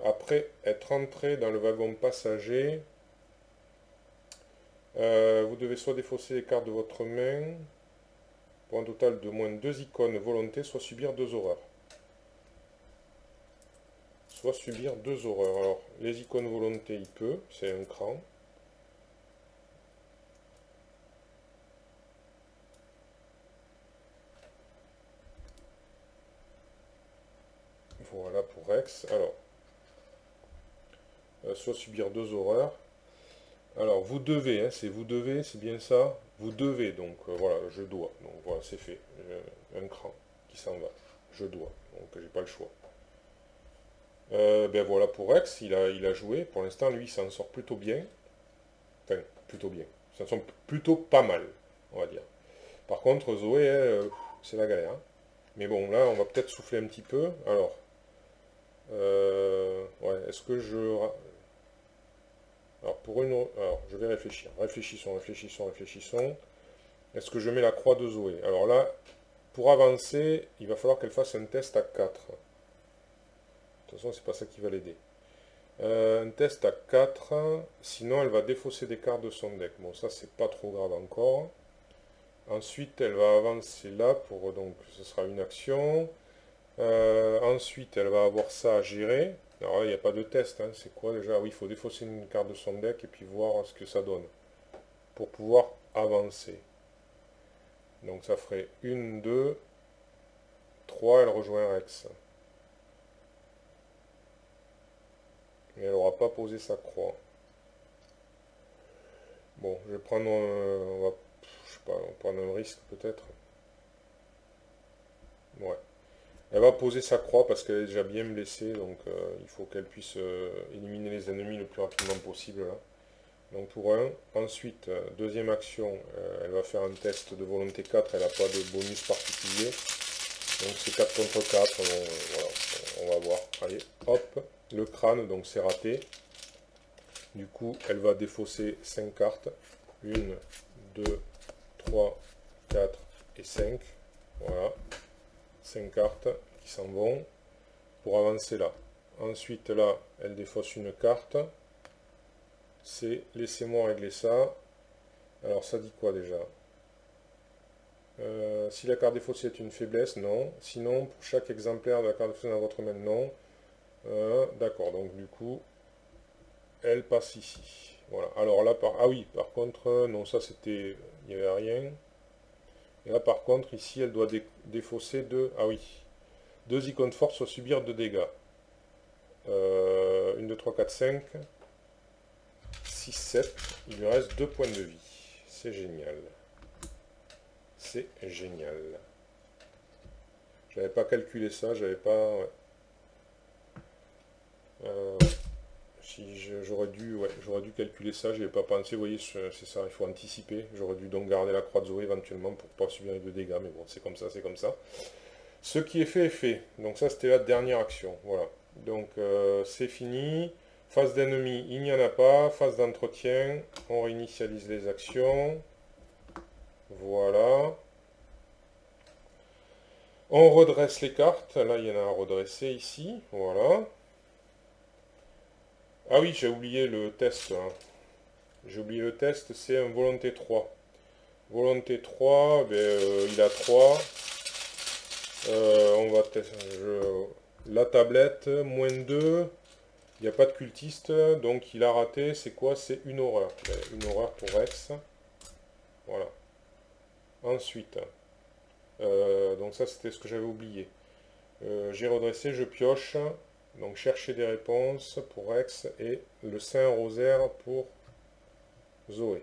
Après être entré dans le wagon passager, vous devez soit défausser les cartes de votre main, pour un total de moins 2 icônes volonté, soit subir 2 horreurs. Soit subir 2 horreurs. Alors, les icônes volonté, il peut, c'est un cran. Voilà pour Rex. Alors, soit subir 2 horreurs. Alors, vous devez, hein, c'est vous devez, c'est bien ça. Vous devez, donc voilà, je dois. Donc voilà, c'est fait. Un cran qui s'en va. Je dois, donc j'ai pas le choix. Ben voilà pour Rex, il a joué. Pour l'instant, lui, il s'en sort plutôt bien. Enfin, plutôt bien. Il s'en sort plutôt pas mal, on va dire. Par contre, Zoé, c'est la galère, hein. Mais bon, là, on va peut-être souffler un petit peu. Alors, ouais, est-ce que je... Alors, alors, je vais réfléchir. Réfléchissons, réfléchissons, réfléchissons. Est-ce que je mets la croix de Zoé? Alors là, pour avancer, il va falloir qu'elle fasse un test à 4. De toute façon, c'est pas ça qui va l'aider. Un test à 4, sinon elle va défausser des cartes de son deck. Bon, ça, c'est pas trop grave encore. Ensuite, elle va avancer là, pour donc, ce sera une action. Ensuite, elle va avoir ça à gérer. Alors là, il n'y a pas de test, hein. C'est quoi déjà? Oui, il faut défausser une carte de son deck et puis voir ce que ça donne. Pour pouvoir avancer. Donc ça ferait 1, 2, 3, elle rejoint Rex. Mais elle n'aura pas posé sa croix. Bon, je vais prendre on va, je sais pas, on va prendre un risque peut-être. Ouais. Elle va poser sa croix parce qu'elle est déjà bien blessée, donc il faut qu'elle puisse éliminer les ennemis le plus rapidement possible là. Donc pour un. Ensuite, deuxième action, elle va faire un test de volonté 4, elle n'a pas de bonus particulier. Donc c'est 4 contre 4, voilà, on va voir. Allez, hop, le crâne, donc c'est raté. Du coup, elle va défausser 5 cartes. 1, 2, 3, 4 et 5. Voilà. 5 cartes qui s'en vont pour avancer là. Ensuite, là, elle défausse une carte. C'est laissez-moi régler ça. Alors, ça dit quoi déjà? Si la carte défaussée est une faiblesse, non. Sinon, pour chaque exemplaire de la carte défaussée dans votre main, non. D'accord, donc du coup, elle passe ici. Voilà. Alors là, ah oui, par contre, non, ça c'était, il n'y avait rien. Et là, par contre, ici, elle doit défausser deux. Ah oui, deux icônes de force soit subir 2 dégâts. 1, 2, 3, 4, 5, 6, 7. Il lui reste 2 points de vie. C'est génial. C'est génial. J'avais pas calculé ça, j'avais pas... Ouais. Si j'aurais dû calculer ça, j'y avais pas pensé, vous voyez, c'est ça, il faut anticiper. J'aurais dû donc garder la croix de Zoé éventuellement pour pas subir de dégâts, mais bon, c'est comme ça, c'est comme ça. Ce qui est fait est fait. Donc ça, c'était la dernière action, voilà. Donc c'est fini. Phase d'ennemi, il n'y en a pas. Phase d'entretien, on réinitialise les actions. Voilà. On redresse les cartes. Là, il y en a à redresser ici. Voilà. Ah oui, j'ai oublié le test. Hein. J'ai oublié le test, c'est un volonté 3. Volonté 3, ben, il a 3. On va tester. La tablette, -2. Il n'y a pas de cultiste, donc il a raté. C'est quoi? C'est une horreur. Ben, une horreur pour Rex. Voilà. Ensuite, donc ça c'était ce que j'avais oublié. J'ai redressé, je pioche. Donc chercher des réponses pour Rex et le Saint Rosaire pour Zoé.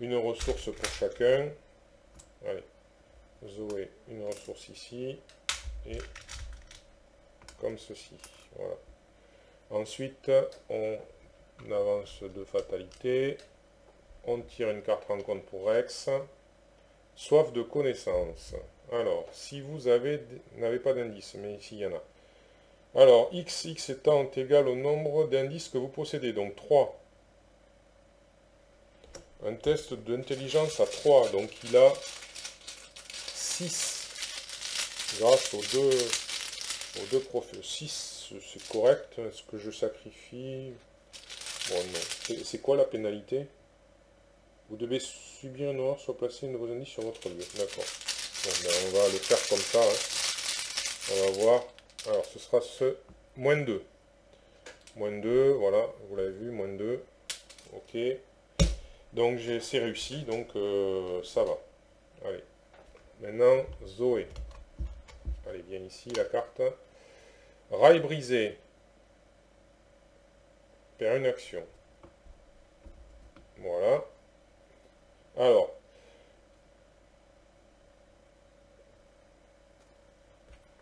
Une ressource pour chacun. Allez. Zoé, une ressource ici. Et comme ceci. Voilà. Ensuite, on avance de fatalité. On tire une carte rencontre pour Rex. Soif de connaissance. Alors, si vous n'avez pas d'indice, mais ici il y en a. Alors, x étant égal au nombre d'indices que vous possédez, donc 3. Un test d'intelligence à 3, donc il a 6. Grâce aux deux profils. 6, c'est correct. Est-ce que je sacrifie? Bon, non. C'est quoi la pénalité? Vous devez subir une horreur, soit placer de vos indices sur votre lieu. D'accord. Bon, ben, on va le faire comme ça. Hein. On va voir. Alors, ce sera ce -2. -2, voilà, vous l'avez vu, -2. Ok. Donc, c'est réussi, donc ça va. Allez. Maintenant, Zoé. Allez, viens ici, la carte. Rail brisé. Faire une action. Voilà.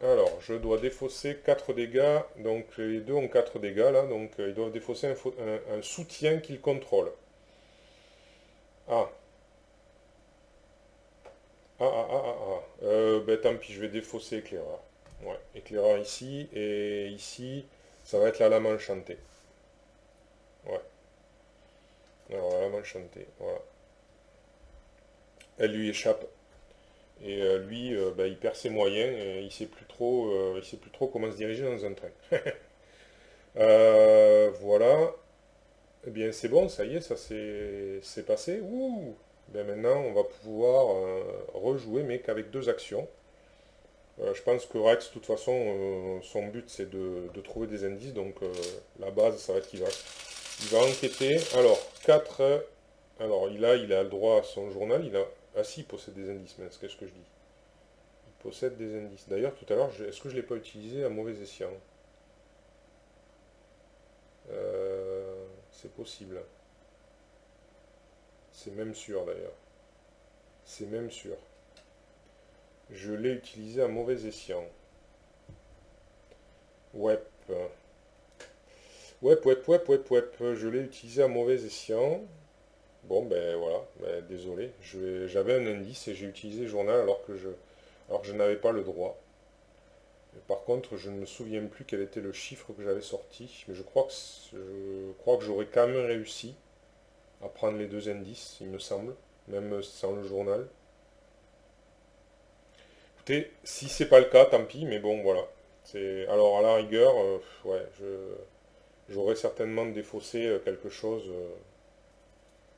Alors, je dois défausser 4 dégâts. Donc, les deux ont 4 dégâts, là. Donc, ils doivent défausser un soutien qu'ils contrôlent. Ah. Ben, tant pis, je vais défausser éclaireur. Ouais, éclaireur ici. Et ici, ça va être la lame enchantée. Ouais. Alors, la lame enchantée, voilà. Elle lui échappe. Et lui, ben, il perd ses moyens. Et il sait plus trop comment se diriger dans un train. Voilà. Eh bien, c'est bon, ça y est, ça c'est passé. Ouh! Ben maintenant, on va pouvoir rejouer, mais qu'avec 2 actions. Je pense que Rex, de toute façon, son but c'est de trouver des indices. Donc la base, ça va être il va enquêter. Alors, 4. Alors, il a le droit à son journal. Ah si, il possède des indices, mais qu'est-ce que je dis? Il possède des indices. D'ailleurs, tout à l'heure, est-ce que je ne l'ai pas utilisé à mauvais escient? C'est possible. C'est même sûr d'ailleurs. C'est même sûr. Je l'ai utilisé à mauvais escient. Web. Web. Je l'ai utilisé à mauvais escient. Bon, ben voilà. Ben, désolé. J'avais un indice et j'ai utilisé journal alors que je n'avais pas le droit. Par contre, je ne me souviens plus quel était le chiffre que j'avais sorti, mais je crois que j'aurais quand même réussi à prendre les deux indices, il me semble, même sans le journal. Écoutez, si c'est pas le cas, tant pis, mais bon, voilà. Alors à la rigueur, ouais, j'aurais certainement défaussé quelque chose.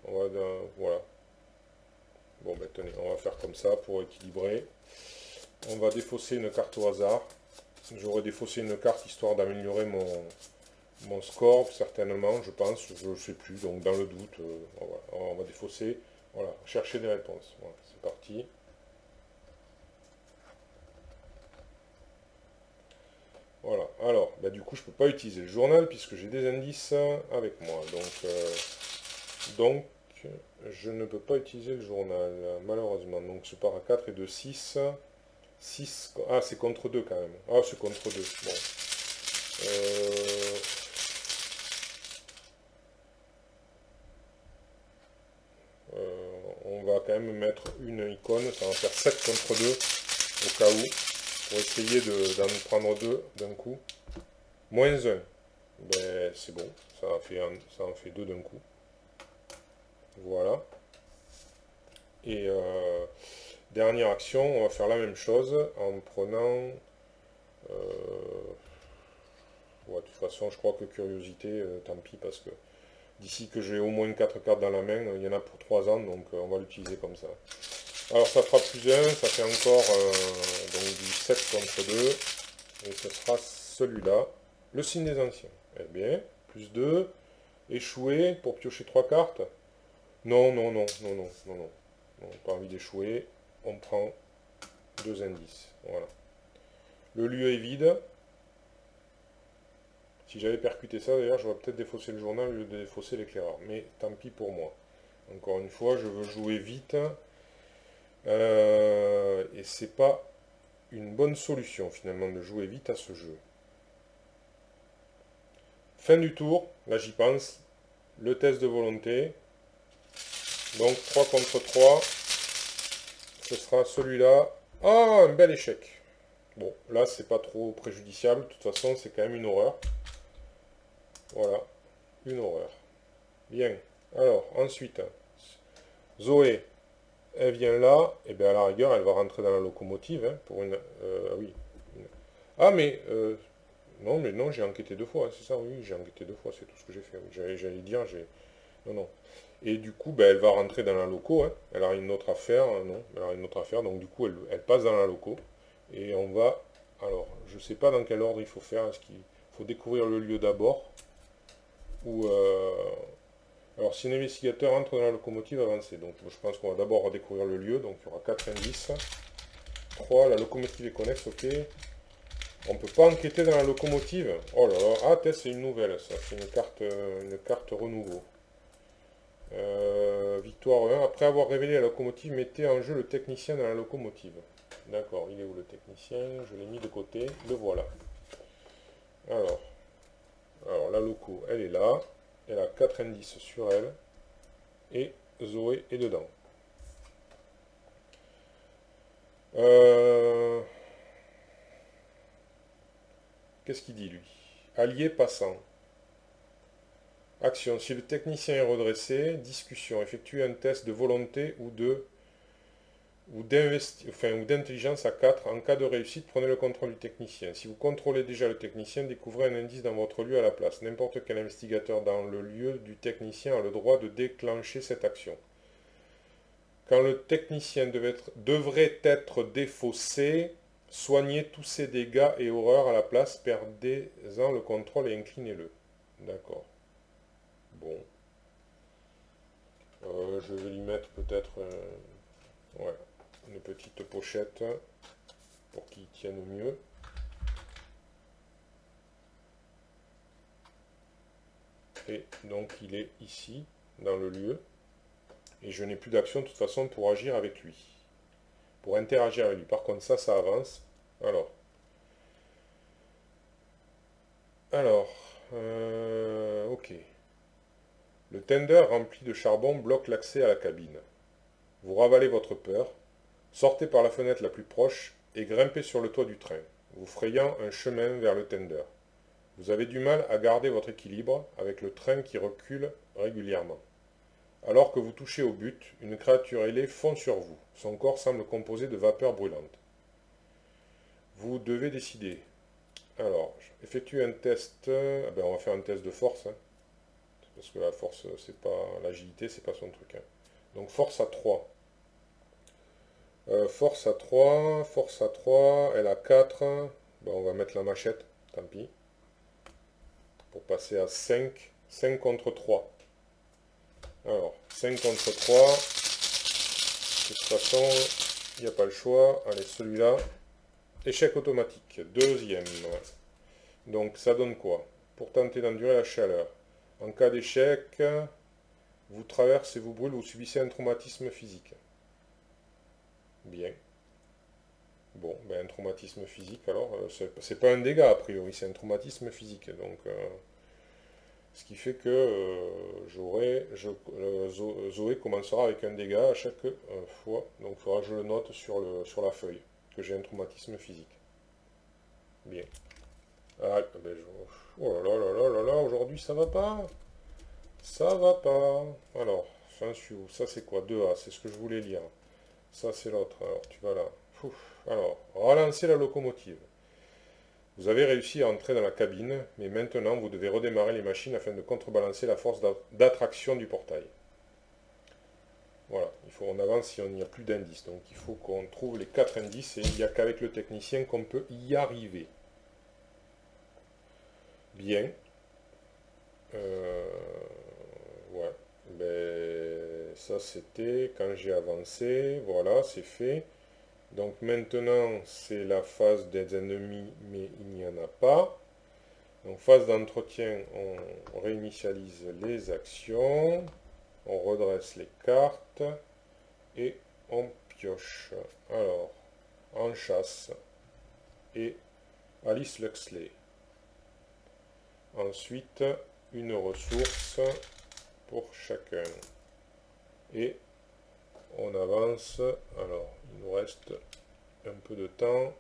Voilà. Bon, ben tenez, on va faire comme ça pour équilibrer. On va défausser une carte au hasard. J'aurais défaussé une carte histoire d'améliorer mon score, certainement, je pense, je ne sais plus. Donc dans le doute, voilà, on va défausser. Voilà, chercher des réponses. Voilà, c'est parti. Voilà, alors, bah, du coup, je ne peux pas utiliser le journal puisque j'ai des indices avec moi. Donc, je ne peux pas utiliser le journal, malheureusement. Donc, je pars à 4 et 2, 6. 6. Ah, c'est contre 2 quand même. Ah, c'est contre 2. Bon. Euh, on va quand même mettre une icône. Ça va faire 7 contre 2 au cas où. Pour essayer d'en prendre 2 d'un coup. Moins 1. Ben, c'est bon. Ça en fait 2 d'un coup. Voilà. Et dernière action, on va faire la même chose en prenant... ouais, de toute façon, je crois que curiosité, tant pis, parce que d'ici que j'ai au moins 4 cartes dans la main, il y en a pour 3 ans, donc on va l'utiliser comme ça. Alors ça fera plus 1, ça fait encore donc du 7 contre 2, et ce sera celui-là, le signe des anciens. Eh bien, plus 2, échoué pour piocher 3 cartes. Non, non, non, non, non, non, non. Non, pas envie d'échouer. On prend 2 indices. Voilà. Le lieu est vide. Si j'avais percuté ça, d'ailleurs, j'aurais peut-être défaussé le journal au lieu de défausser l'éclaireur. Mais tant pis pour moi. Encore une fois, je veux jouer vite. Et c'est pas une bonne solution, finalement, de jouer vite à ce jeu. Fin du tour. Là, j'y pense. Le test de volonté. Donc, 3 contre 3. Ce sera celui-là. Ah, un bel échec. Bon, là, c'est pas trop préjudiciable. De toute façon, c'est quand même une horreur. Voilà, une horreur. Bien. Alors, ensuite, Zoé, elle vient là. Et bien, à la rigueur, elle va rentrer dans la locomotive. Hein, pour une... oui. Ah, mais... non, mais non, j'ai enquêté 2 fois. Hein, c'est ça, oui, j'ai enquêté 2 fois. C'est tout ce que j'ai fait. Oui. J'allais dire, j'ai... Non, non. Et du coup, ben, elle va rentrer dans la loco. Hein. Elle a une autre affaire. Hein, non, elle a une autre affaire. Donc, du coup, elle passe dans la loco. Et on va... Alors, je ne sais pas dans quel ordre il faut faire. Est-ce qu'il faut découvrir le lieu d'abord ou... Alors, si un investigateur entre dans la locomotive, avancez. Donc, je pense qu'on va d'abord découvrir le lieu. Donc, il y aura 4 indices. 3, la locomotive est connexe, ok. On ne peut pas enquêter dans la locomotive. Oh là là. Ah, test, c'est une nouvelle, ça. C'est une carte renouveau. Victoire 1. Après avoir révélé la locomotive, mettez en jeu le technicien dans la locomotive. D'accord, il est où le technicien? Je l'ai mis de côté. Le voilà. Alors la loco, elle est là. Elle a 4 indices sur elle. Et Zoé est dedans. Qu'est-ce qu'il dit lui? Allié passant. Action. Si le technicien est redressé, discussion. Effectuez un test de volonté ou d'intelligence à 4. En cas de réussite, prenez le contrôle du technicien. Si vous contrôlez déjà le technicien, découvrez un indice dans votre lieu à la place. N'importe quel investigateur dans le lieu du technicien a le droit de déclencher cette action. Quand le technicien devrait être défaussé, soignez tous ses dégâts et horreurs à la place, perdez-en le contrôle et inclinez-le. D'accord. Bon. Je vais lui mettre peut-être ouais, une petite pochette pour qu'il tienne mieux. Et donc il est ici, dans le lieu. Et je n'ai plus d'action de toute façon pour agir avec lui. Pour interagir avec lui. Par contre ça avance. Alors, ok. Le tender rempli de charbon bloque l'accès à la cabine. Vous ravalez votre peur, sortez par la fenêtre la plus proche et grimpez sur le toit du train. vous frayant un chemin vers le tender. Vous avez du mal à garder votre équilibre avec le train qui recule régulièrement. Alors que vous touchez au but, une créature ailée fond sur vous. Son corps semble composé de vapeur brûlante. Vous devez décider. Alors, effectuez un test. On va faire un test de force. Parce que la force, c'est pas. L'agilité, c'est pas son truc. Donc force à 3. Force à 3. Force à 3. Elle a 4. On va mettre la machette. Tant pis. Pour passer à 5. 5 contre 3. Alors, 5 contre 3. De toute façon, il n'y a pas le choix. Allez, celui-là. Échec automatique. Deuxième. Donc, ça donne quoi? Pour tenter d'endurer la chaleur. En cas d'échec, vous traversez, vous brûlez, vous subissez un traumatisme physique. Bien. Bon, un traumatisme physique, alors, c'est pas un dégât a priori, c'est un traumatisme physique. Donc, ce qui fait que Zoé commencera avec un dégât à chaque fois. Donc, il faudra que je le note sur la feuille, que j'ai un traumatisme physique. Bien. Ah, oh là là là là là là, aujourd'hui ça va pas. Ça va pas. Alors, fin suivant, ça c'est quoi? 2A, c'est ce que je voulais lire. Ça c'est l'autre, alors tu vas là. Ouf. Alors, relancer la locomotive. Vous avez réussi à entrer dans la cabine, mais maintenant vous devez redémarrer les machines afin de contrebalancer la force d'attraction du portail. Voilà, on avance si on n'y a plus d'indices. Donc il faut qu'on trouve les 4 indices et il n'y a qu'avec le technicien qu'on peut y arriver. Bien. Ouais. Ça c'était quand j'ai avancé. Voilà, c'est fait. Donc maintenant c'est la phase des ennemis, mais il n'y en a pas. Donc phase d'entretien, on réinitialise les actions. On redresse les cartes. Et on pioche. Alors, en chasse. Et Alice Luxley. Ensuite, une ressource pour chacun. Et on avance. Alors, il nous reste un peu de temps.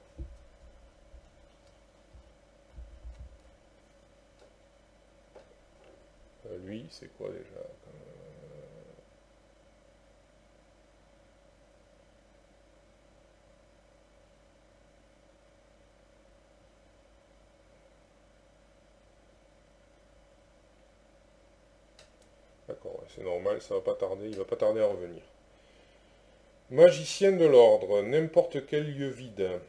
Lui, c'est quoi déjà? D'accord, ouais, c'est normal, ça va pas tarder, il va pas tarder à revenir. Magicien de l'ordre, n'importe quel lieu vide.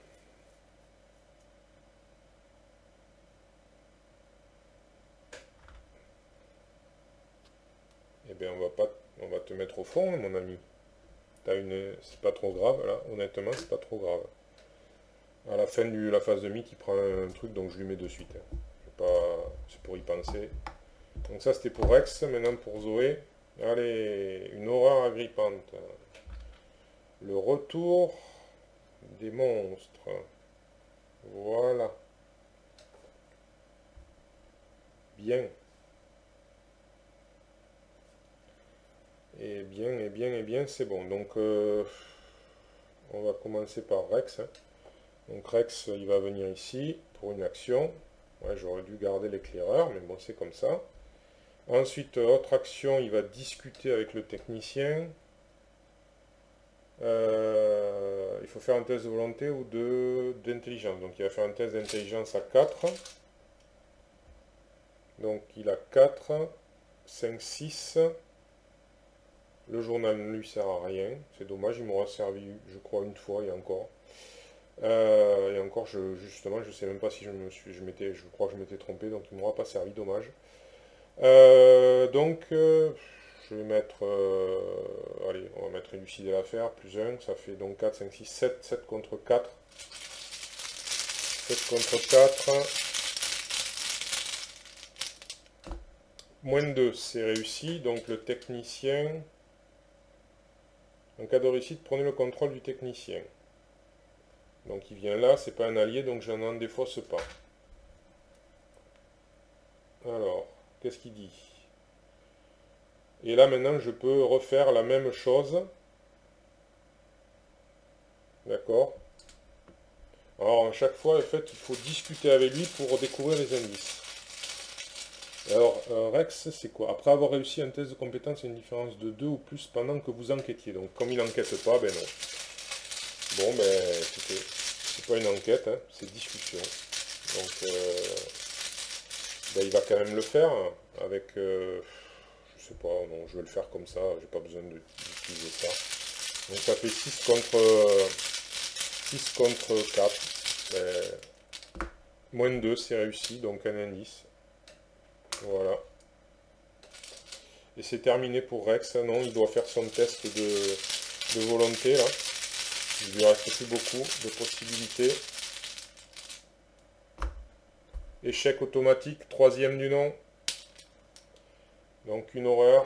Eh bien, on va te mettre au fond, mon ami. C'est pas trop grave, là, honnêtement, c'est pas trop grave. À la fin de la phase de mythe, il prend un truc, donc je lui mets de suite. C'est pour y penser. Donc ça, c'était pour Rex, maintenant pour Zoé. Allez, une horreur agrippante. Le retour des monstres. Voilà. Bien. Et bien, et bien, et bien, c'est bon. Donc, on va commencer par Rex. Donc Rex, il va venir ici pour une action. Ouais, j'aurais dû garder l'éclaireur, mais bon, c'est comme ça. Ensuite, autre action, il va discuter avec le technicien. Il faut faire un test de volonté ou d'intelligence. Donc il va faire un test d'intelligence à 4. Donc il a 4, 5, 6. Le journal ne lui sert à rien. C'est dommage, il m'aura servi, je crois, une fois et encore. Et encore, justement, je sais même pas si je crois que je m'étais trompé, donc il m'aura pas servi, dommage. Je vais mettre, allez, on va mettre élucider l'affaire, plus 1, ça fait donc 4, 5, 6, 7, 7 contre 4. 7 contre 4. Moins 2, c'est réussi, donc le technicien, en cas de réussite, prenez le contrôle du technicien. Donc il vient là, c'est pas un allié, donc je n'en défausse pas. Alors, qu'est-ce qu'il dit? Et là maintenant je peux refaire la même chose. D'accord. Alors, à chaque fois, en fait, il faut discuter avec lui pour découvrir les indices. Alors, Rex, c'est quoi? Après avoir réussi un test de compétence, il y a une différence de 2 ou plus pendant que vous enquêtiez. Donc, comme il n'enquête pas, ben non. Bon, ben, écoutez, c'est pas une enquête, hein, c'est discussion. Donc, ben, il va quand même le faire avec, je sais pas, non, je vais le faire comme ça, j'ai pas besoin d'utiliser ça. Donc, ça fait 6 contre 4. Ben, moins 2, c'est réussi, donc un indice. Voilà. Et c'est terminé pour Rex. Non, il doit faire son test de volonté, là. Il lui reste plus beaucoup de possibilités. Échec automatique, troisième du nom. Donc une horreur.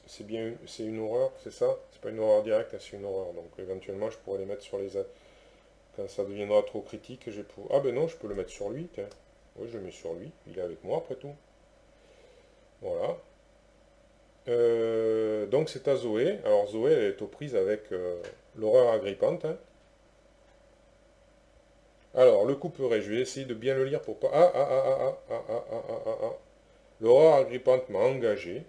C'est bien, c'est une horreur, c'est ça? C'est pas une horreur directe, hein, c'est une horreur. Donc éventuellement, je pourrais les mettre sur les... Quand ça deviendra trop critique, j'ai pour... Ah ben non, je peux le mettre sur lui, tiens. Oui, je le mets sur lui. Il est avec moi, après tout. Voilà. Donc c'est à Zoé. Alors Zoé, elle est aux prises avec l'horreur agrippante, hein. Alors, le couperet, je vais essayer de bien le lire pour pas... Ah. L'horreur agrippante m'a engagé.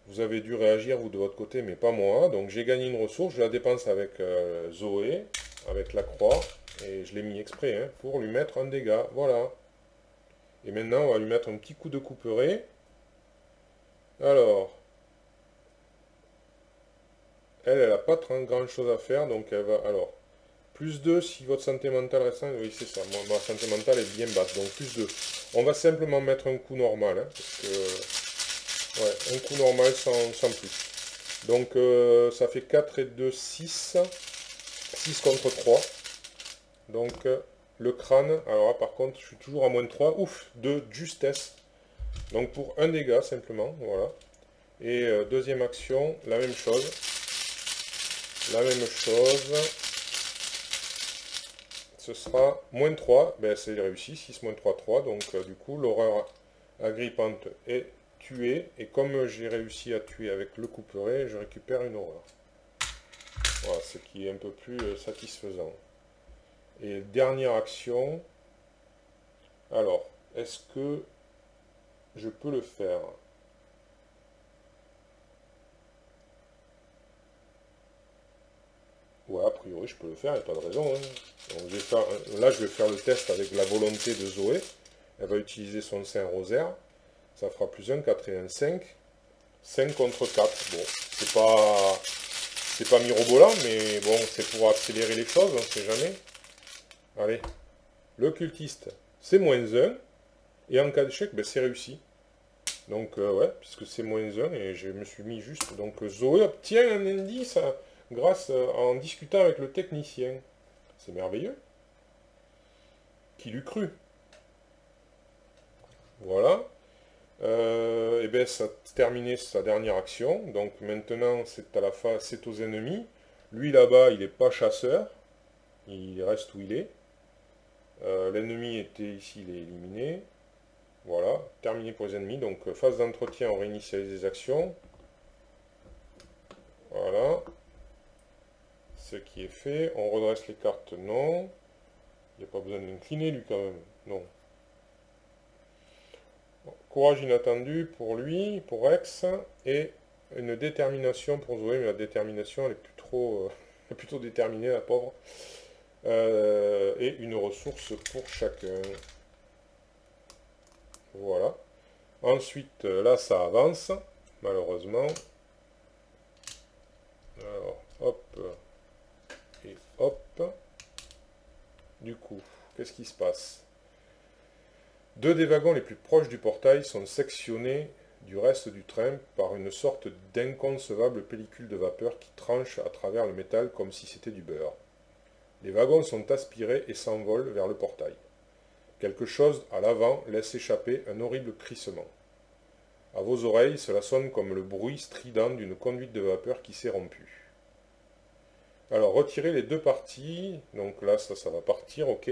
Vous avez dû réagir, vous, de votre côté, mais pas moi. Donc j'ai gagné une ressource, je la dépense avec Zoé, avec la croix, et je l'ai mis exprès, hein, pour lui mettre un dégât. Voilà. Et maintenant, on va lui mettre un petit coup de couperet. Alors, elle n'a pas grand chose à faire, donc elle va... Alors, plus 2 si votre santé mentale restante... Oui, c'est ça, ma santé mentale est bien basse, donc plus 2. On va simplement mettre un coup normal, hein, parce que... Ouais, un coup normal sans plus. Donc, ça fait 4 et 2, 6. 6 contre 3. Donc, le crâne... Alors là, par contre, je suis toujours à moins de 3. Ouf, de justesse. Donc, pour un dégât, simplement, voilà. Et deuxième action, la même chose. La même chose. Ce sera moins 3, ben c'est réussi, 6 moins 3, 3, donc du coup l'horreur agrippante est tuée, et comme j'ai réussi à tuer avec le couperet, je récupère une horreur. Voilà, ce qui est un peu plus satisfaisant. Et dernière action, alors, est-ce que je peux le faire? Ouais, a priori je peux le faire, il n'y a pas de raison, hein. Donc, là je vais faire le test avec la volonté de Zoé, elle va utiliser son Saint Rosaire. Ça fera plus 1, 4 et 1, 5. 5 contre 4. Bon, c'est pas mirobolant, mais bon, c'est pour accélérer les choses, on ne sait jamais. Allez, le cultiste, c'est moins 1. Et en cas d'échec, ben, c'est réussi. Donc, ouais, puisque c'est moins 1, et je me suis mis juste. Donc, Zoé obtient un indice grâce en discutant avec le technicien. C'est merveilleux. Qui l'eût cru? Voilà. Et bien, ça a terminé sa dernière action. Donc maintenant, c'est à la face, c'est aux ennemis. Lui là-bas, il n'est pas chasseur. Il reste où il est. L'ennemi était ici, il est éliminé. Voilà, terminé pour les ennemis. Donc phase d'entretien, on réinitialise les actions. Voilà. Ce qui est fait. On redresse les cartes, non. Il n'y a pas besoin de l'incliner lui quand même. Non. Courage inattendu pour lui, pour Rex, et une détermination pour Zoé, mais la détermination elle est plus trop, elle est plutôt déterminée la pauvre. Et une ressource pour chacun. Voilà. Ensuite, là ça avance, malheureusement. Alors, hop, et hop. Du coup, qu'est-ce qui se passe? Deux des wagons les plus proches du portail sont sectionnés du reste du train par une sorte d'inconcevable pellicule de vapeur qui tranche à travers le métal comme si c'était du beurre. Les wagons sont aspirés et s'envolent vers le portail. Quelque chose à l'avant laisse échapper un horrible crissement. À vos oreilles, cela sonne comme le bruit strident d'une conduite de vapeur qui s'est rompue. Alors, retirez les deux parties. Donc là, ça va partir, ok.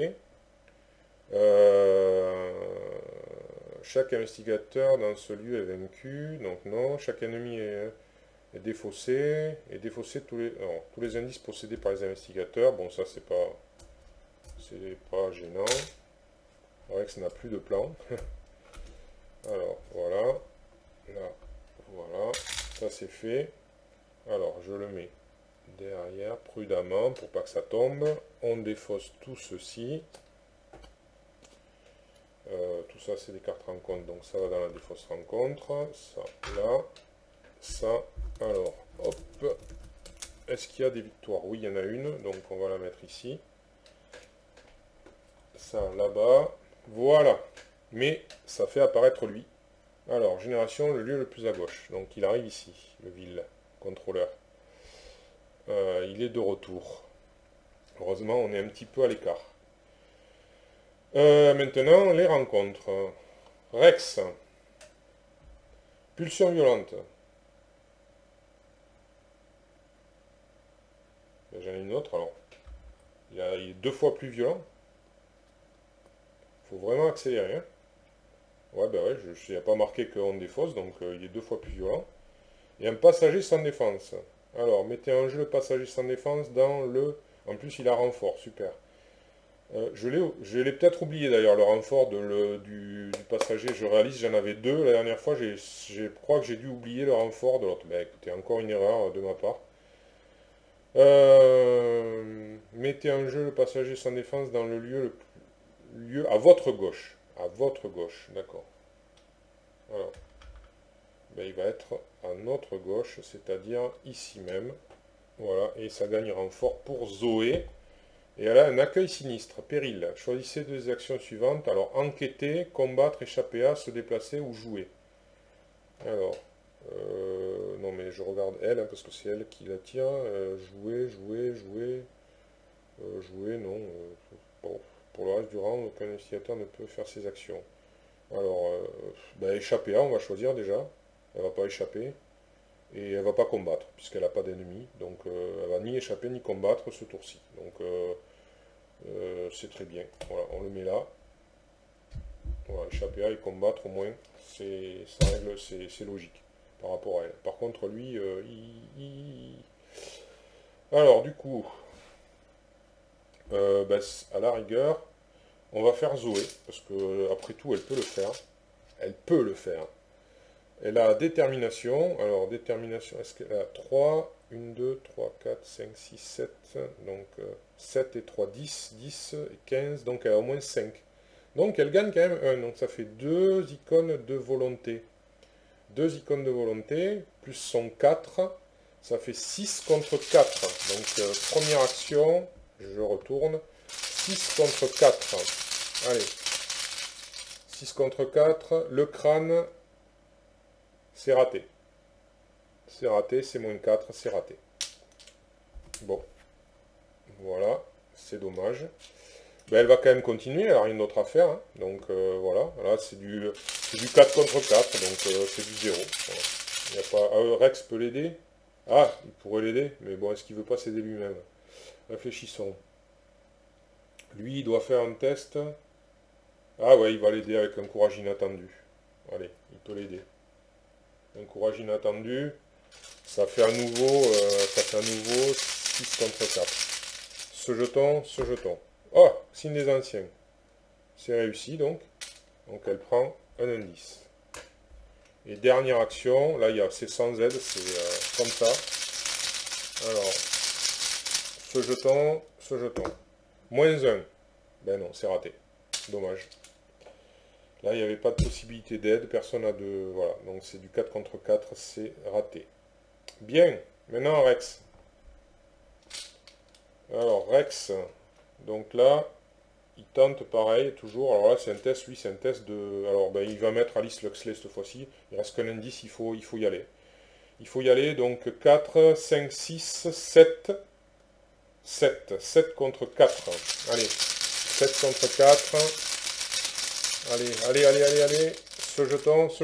Chaque investigateur dans ce lieu est vaincu. Donc non, chaque ennemi est et défausser tous les indices possédés par les investigateurs. Bon, ça, c'est pas gênant. Rex n'a plus de plan. Alors, voilà. Là, voilà. Ça, c'est fait. Alors, je le mets derrière, prudemment, pour pas que ça tombe. On défausse tout ceci. Tout ça, c'est des cartes rencontres, donc ça va dans la défausse rencontre. Ça, là. Ça, alors, hop. Est-ce qu'il y a des victoires? Oui, il y en a une, donc on va la mettre ici. Ça, là-bas. Voilà. Mais ça fait apparaître lui. Alors, génération, le lieu le plus à gauche. Donc il arrive ici, le ville contrôleur. Il est de retour. Heureusement, on est un petit peu à l'écart. Maintenant, les rencontres. Rex. Pulsion violente. J'en ai une autre, alors. Il est 2 fois plus violent. Faut vraiment accélérer. Hein. Ouais, bah ouais, il n'y a pas marqué qu'on défausse, donc il est 2 fois plus violent. Et un passager sans défense. Alors, mettez en jeu le passager sans défense dans le... En plus, il a renfort, super. Je l'ai peut-être oublié d'ailleurs, le renfort du passager. Je réalise, j'en avais 2. La dernière fois, je crois que j'ai dû oublier le renfort de l'autre. Ben écoutez, encore une erreur de ma part. Mettez en jeu le passager sans défense dans le lieu à votre gauche. À votre gauche, d'accord. Alors, ben, il va être à notre gauche, c'est-à-dire ici même. Voilà, et ça gagne renfort pour Zoé. Et elle a un accueil sinistre, péril. Choisissez deux actions suivantes. Alors, enquêter, combattre, échapper à, se déplacer ou jouer. Alors, non mais je regarde elle, hein, parce que c'est elle qui la tire. Jouer, non. Bon, pour le reste du round, aucun investigateur ne peut faire ses actions. Alors, ben, échapper à, on va choisir déjà. Elle va pas échapper. Et elle va pas combattre, puisqu'elle n'a pas d'ennemis. Donc, elle va ni échapper ni combattre ce tour-ci. Donc, c'est très bien. Voilà, on le met là. Voilà, échapper à et combattre au moins, c'est logique par rapport à elle. Par contre, lui, alors du coup, ben, à la rigueur, on va faire Zoé, parce que après tout, elle peut le faire. Elle peut le faire. Elle a détermination. Alors, détermination, est-ce qu'elle a 3, 1, 2, 3, 4, 5, 6, 7. Donc, 7 et 3, 10, 10 et 15. Donc, elle a au moins 5. Donc, elle gagne quand même 1. Donc, ça fait 2 icônes de volonté. 2 icônes de volonté, plus son 4. Ça fait 6 contre 4. Donc, première action, je retourne. 6 contre 4. Allez. 6 contre 4. Le crâne... C'est raté. C'est raté, c'est moins 4, c'est raté. Bon. Voilà, c'est dommage. Ben, elle va quand même continuer, elle n'a rien d'autre à faire. Hein. Donc voilà, là c'est du 4 contre 4, donc c'est du 0. Voilà. Il y a pas... Rex peut l'aider. Ah, il pourrait l'aider, mais bon, est-ce qu'il veut pas s'aider lui-même? Réfléchissons. Lui, il doit faire un test. Ah ouais, il va l'aider avec un courage inattendu. Allez, il peut l'aider. Un courage inattendu, ça fait à nouveau 6 contre 4. Ce jeton, ce jeton. Oh, signe des anciens. C'est réussi donc. Donc elle prend un indice. Et dernière action, là c'est sans aide, c'est comme ça. Alors, ce jeton. Moins 1. Ben non, c'est raté. Dommage. Là, il n'y avait pas de possibilité d'aide, personne n'a de... Voilà, donc c'est du 4 contre 4, c'est raté. Bien, maintenant Rex. Alors, Rex, donc là, il tente pareil, toujours. Alors là, c'est un test, lui, c'est un test de... Alors, ben, il va mettre Alice Luxley cette fois-ci. Il reste qu'un indice, il faut y aller. Il faut y aller, donc 4, 5, 6, 7. 7. 7 contre 4. Allez, 7 contre 4. Allez. Ce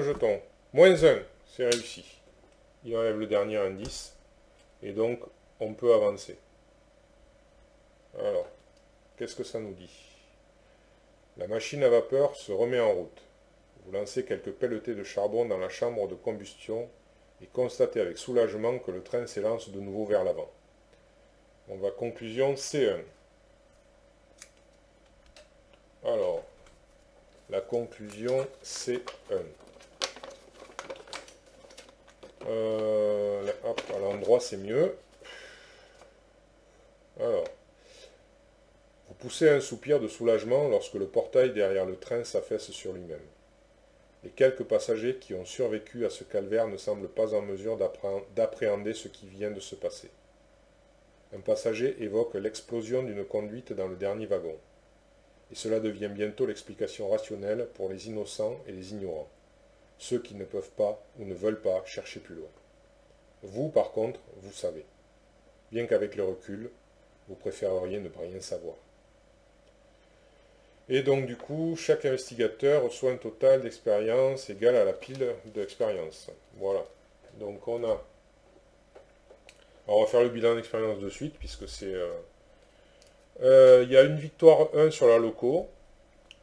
jeton. Moins 1, c'est réussi. Il enlève le dernier indice. Et donc, on peut avancer. Alors, qu'est-ce que ça nous dit? La machine à vapeur se remet en route. Vous lancez quelques pelletées de charbon dans la chambre de combustion et constater avec soulagement que le train s'élance de nouveau vers l'avant. On va conclusion C1. Alors, la conclusion C1. Hop, à l'endroit c'est mieux. Alors, vous poussez un soupir de soulagement lorsque le portail derrière le train s'affaisse sur lui-même. Les quelques passagers qui ont survécu à ce calvaire ne semblent pas en mesure d'appréhender ce qui vient de se passer. Un passager évoque l'explosion d'une conduite dans le dernier wagon. Et cela devient bientôt l'explication rationnelle pour les innocents et les ignorants, ceux qui ne peuvent pas ou ne veulent pas chercher plus loin. Vous, par contre, vous savez. Bien qu'avec le recul, vous préféreriez ne rien savoir. Et donc du coup, chaque investigateur reçoit un total d'expérience égal à la pile d'expérience. Voilà. Donc on a... Alors on va faire le bilan d'expérience de suite, puisque c'est... il y a une victoire 1 sur la loco.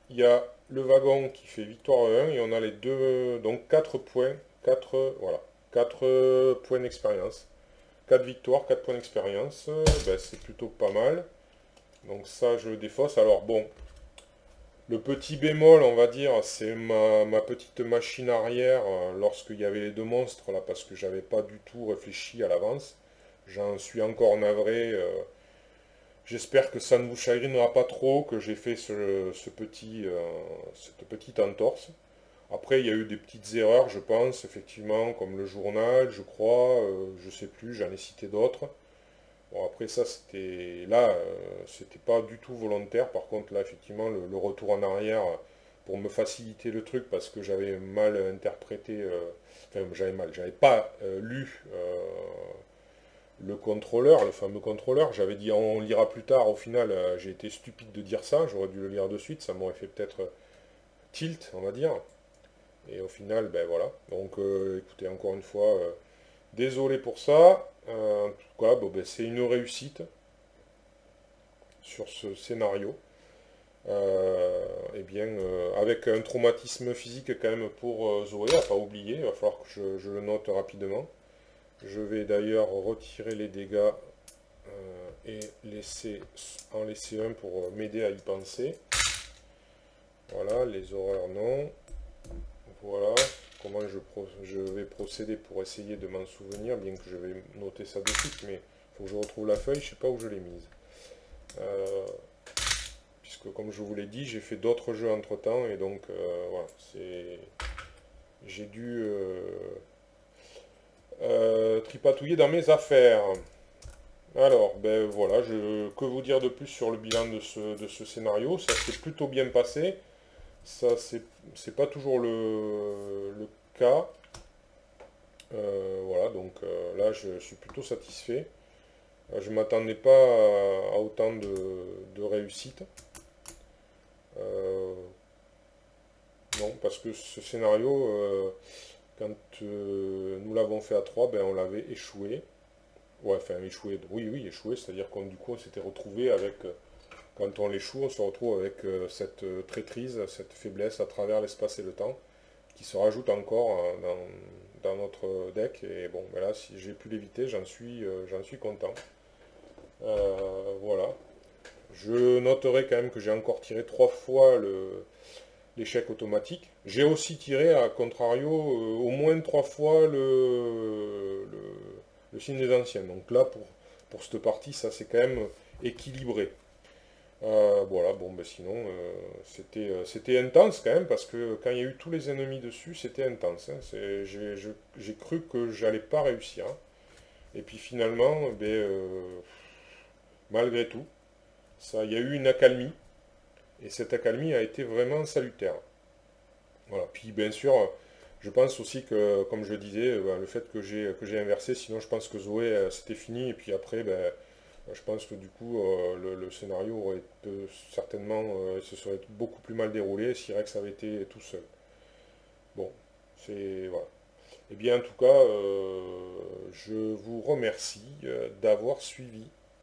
Il y a le wagon qui fait victoire 1, et on a les deux... Donc 4 points. 4, voilà. 4 points d'expérience. 4 victoires, 4 points d'expérience. Ben, c'est plutôt pas mal. Donc ça, je le défausse. Alors bon... Le petit bémol, on va dire, c'est ma petite machine arrière lorsqu'il y avait les deux monstres, là, parce que j'avais pas du tout réfléchi à l'avance. J'en suis encore navré. J'espère que ça ne vous chagrinera pas trop que j'ai fait cette petite entorse. Après, il y a eu des petites erreurs, je pense, effectivement, comme le journal, je crois, je sais plus, j'en ai cité d'autres. Bon, après ça, c'était pas du tout volontaire. Par contre, là, effectivement, le retour en arrière pour me faciliter le truc parce que j'avais mal interprété, enfin, j'avais pas lu le contrôleur, le fameux contrôleur. J'avais dit on lira plus tard. Au final, j'ai été stupide de dire ça. J'aurais dû le lire de suite. Ça m'aurait fait peut-être tilt, on va dire. Et au final, ben voilà. Donc, écoutez, encore une fois, désolé pour ça. En tout cas, bon, ben, c'est une réussite sur ce scénario. Eh bien, avec un traumatisme physique quand même pour Zoé, à pas oublier, il va falloir que je le note rapidement. Je vais d'ailleurs retirer les dégâts et en laisser un pour m'aider à y penser. Voilà, les horreurs non. Voilà, comment je vais procéder pour essayer de m'en souvenir, bien que je vais noter ça de suite, mais il faut que je retrouve la feuille, je ne sais pas où je l'ai mise. Puisque comme je vous l'ai dit, j'ai fait d'autres jeux entre temps, et donc voilà, j'ai dû tripatouiller dans mes affaires. Alors, ben voilà, que vous dire de plus sur le bilan de ce scénario? Ça s'est plutôt bien passé. Ça, c'est pas toujours le cas. Voilà, donc là, je suis plutôt satisfait. Je m'attendais pas à autant de réussite. Non, parce que ce scénario, quand nous l'avons fait à 3, ben, on l'avait échoué. Ouais, enfin échoué, oui, oui, échoué, c'est-à-dire qu'on du coup on s'était retrouvé avec, quand on l'échoue, on se retrouve avec cette traîtrise, cette faiblesse à travers l'espace et le temps, qui se rajoute encore dans notre deck, et bon, ben là, si j'ai pu l'éviter, j'en suis content. Voilà. Je noterai quand même que j'ai encore tiré 3 fois l'échec automatique. J'ai aussi tiré, à contrario, au moins 3 fois le signe des anciens. Donc là, pour cette partie, ça c'est quand même équilibré. Voilà, bon, ben sinon, c'était intense quand même, parce que quand il y a eu tous les ennemis dessus, c'était intense. Hein. J'ai cru que j'allais pas réussir. Hein. Et puis finalement, ben, malgré tout, il y a eu une accalmie, et cette accalmie a été vraiment salutaire. Voilà, puis bien sûr, je pense aussi que, comme je le disais, le fait que j'ai inversé, sinon je pense que Zoé, c'était fini, et puis après, ben, je pense que du coup, le scénario aurait certainement, se serait beaucoup plus mal déroulé si Rex avait été tout seul. Bon, c'est... Voilà. Eh bien, en tout cas, je vous remercie d'avoir suivi